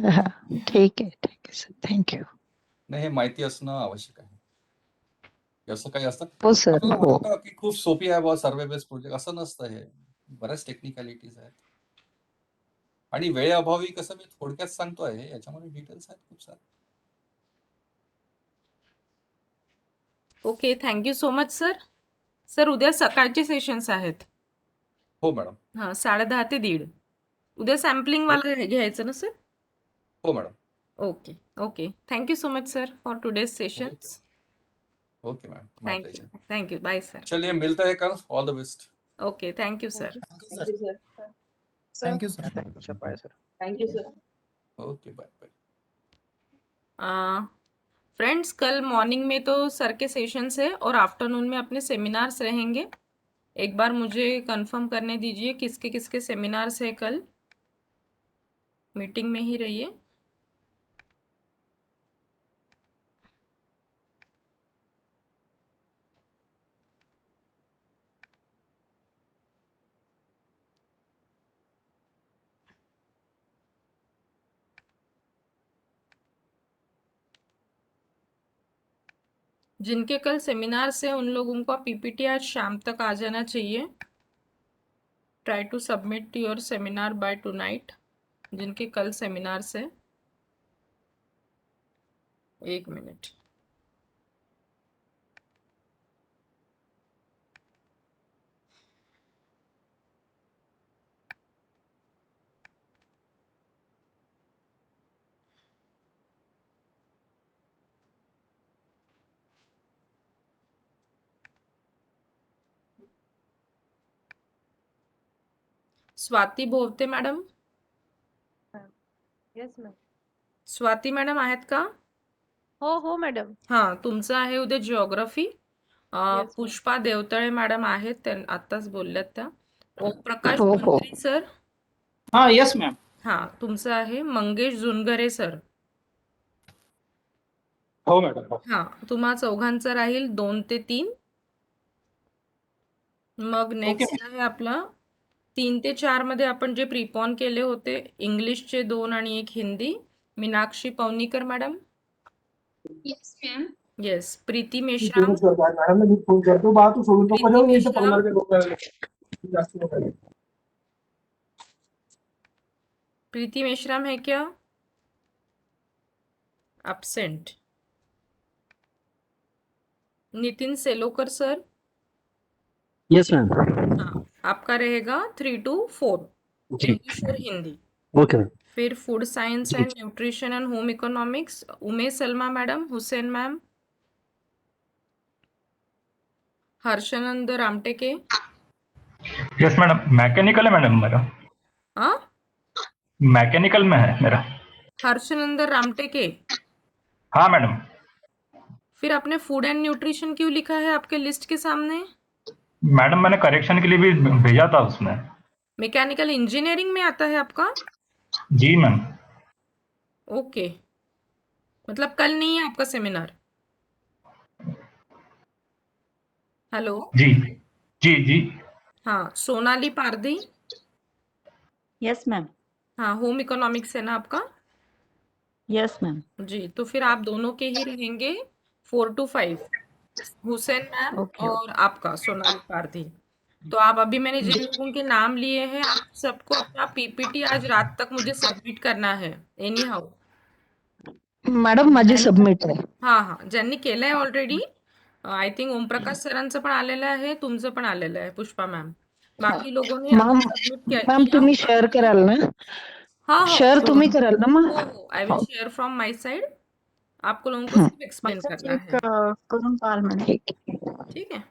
हा, ठीक आहे सर, थँक्यू.
नाही, हे माहिती असणं आवश्यक आहे. असं काही असतं
हो सर,
आपल्याला
हो.
वाटतं की खूप सोपी आहे बा सर्वे बेस्ड प्रोजेक्ट, असं नसतं. हे बऱ्याच टेक्निकॅलिटीज आहेत आणि वेळेअभावी कसं मी थोडक्यात सांगतोय, याच्यामध्ये डिटेल्स आहेत खूप सारे.
Okay, thank you so much sir. Sir उद्या सकाळचे सेशन्स आहेत.
हो मॅडम.
हां, 10:30 ते 1:30. उद्या सॅम्पलिंग वाला घ्यायचं ना सर?
हो madam.
Okay okay. Thank you so much sir for today's sessions.
Okay ma'am, my pleasure.
Thank you. Bye sir.
चलिए मिलते हैं कल. All the best.
Okay, thank you sir.
Thank you sir. Bye sir.
Thank you sir.
Okay, bye bye.
Friends, कल मॉर्निंग में तो सर के सेशंस है और आफ्टरनून में अपने सेमिनार्स रहेंगे. एक बार मुझे कंफर्म करने दीजिए किसके किसके सेमिनार्स है कल. मीटिंग में ही रहिए. जिनके कल सेमिनार्स है उन लोगों का पीपीटी आज शाम तक आ जाना चाहिए. Try to submit your seminar by tonight. जिनके कल सेमिनार्स है. एक minute. Swati Bhowate madam.
Yes ma'am.
Swati madam आहेत का?
हो मॅडम.
हां, तुमचं आहे उद्या geography.
Ma'am.
Pushpa Devtale madam आहेत, त्या आत्ताच बोलल्यात त्या. ओमप्रकाश
हो, हो.
मंत्री सर.
हाँ यस मैम।
हां, तुमचं आहे मंगेश जुनगरे सर.
हो मॅडम, हो.
हां, तुम्हा चौघांचं राहील 2 ते 3. मग नेक्स्ट आहे आपलं 3 ते 4 मध्ये आपण जे प्रीपॉन केले होते, इंग्लिशचे 2 आणि 1 Hindi. Meenakshi Pawnikar madam.
Yes ma'am.
Yes. Preeti Meshram.
Madam मी फोन करतो, बा तू सोडून नको जाऊ, इथं
प्रीती
पडणार काय जास्त लोक आहेत.
प्रीति मेश्राम है क्या? Absent. Nitin Selokar sir.
Yes ma'am.
हाँ, आपका रहेगा 3 to 4
जी।
इंग्लिश और हिंदी.
Okay ma'am.
फिर फूड साइंस
जी।
And nutrition and home economics Umesh Salma madam, Hussain ma'am, Harshanand Ramteke.
Yes madam, mechanical है मैडम मेरा,
हाँ,
मैकेनिकल में है मेरा।
हर्षानंद रामटेके.
हाँ मैडम।
फिर आपने फूड एंड न्यूट्रिशन क्यों लिखा है आपके लिस्ट के सामने?
मैडम मैंने करेक्शन के लिए भी भेजा था उसमें।
मैकेनिकल इंजीनियरिंग में आता है आपका?
जी मैम।
ओके, मतलब कल नहीं है आपका सेमिनार? हेलो।
जी जी जी।
हाँ, सोनाली पारदी।
Yes ma'am.
हाँ, होम इकोनॉमिक्स है ना आपका?
Yes ma'am.
जी, तो फिर आप दोनों के ही रहेंगे 4 to 5, हुसैन मैम
ओके
और आपका सोनाली पारदी। तो आप अभी मैंने जिन लोगों के नाम लिए हैं, आप सबको अपना पीपीटी आज रात तक मुझे सबमिट करना है एनी हाउ।
मॅडम माझी सबमिट आहे.
हा, ज्यांनी केलंय ऑलरेडी, आय थिंक ओमप्रकाश सरांचं पण आलेलं आहे, तुमचं पण आलेलं आहे पुष्पा मॅम. बाकी लोगोंनी
मॅम
सबमिट
मॅम
किया.
तुम्ही शेअर कराल ना?
हाँ हाँ,
शेअर तुम्ही कराल ना मग?
हो, I will share from my side. आपको लोगों को सिर्फ एक्सप्लेन करना
चेक
है.
करून पाहाल मैम.
ठीक आहे.
ठीक है.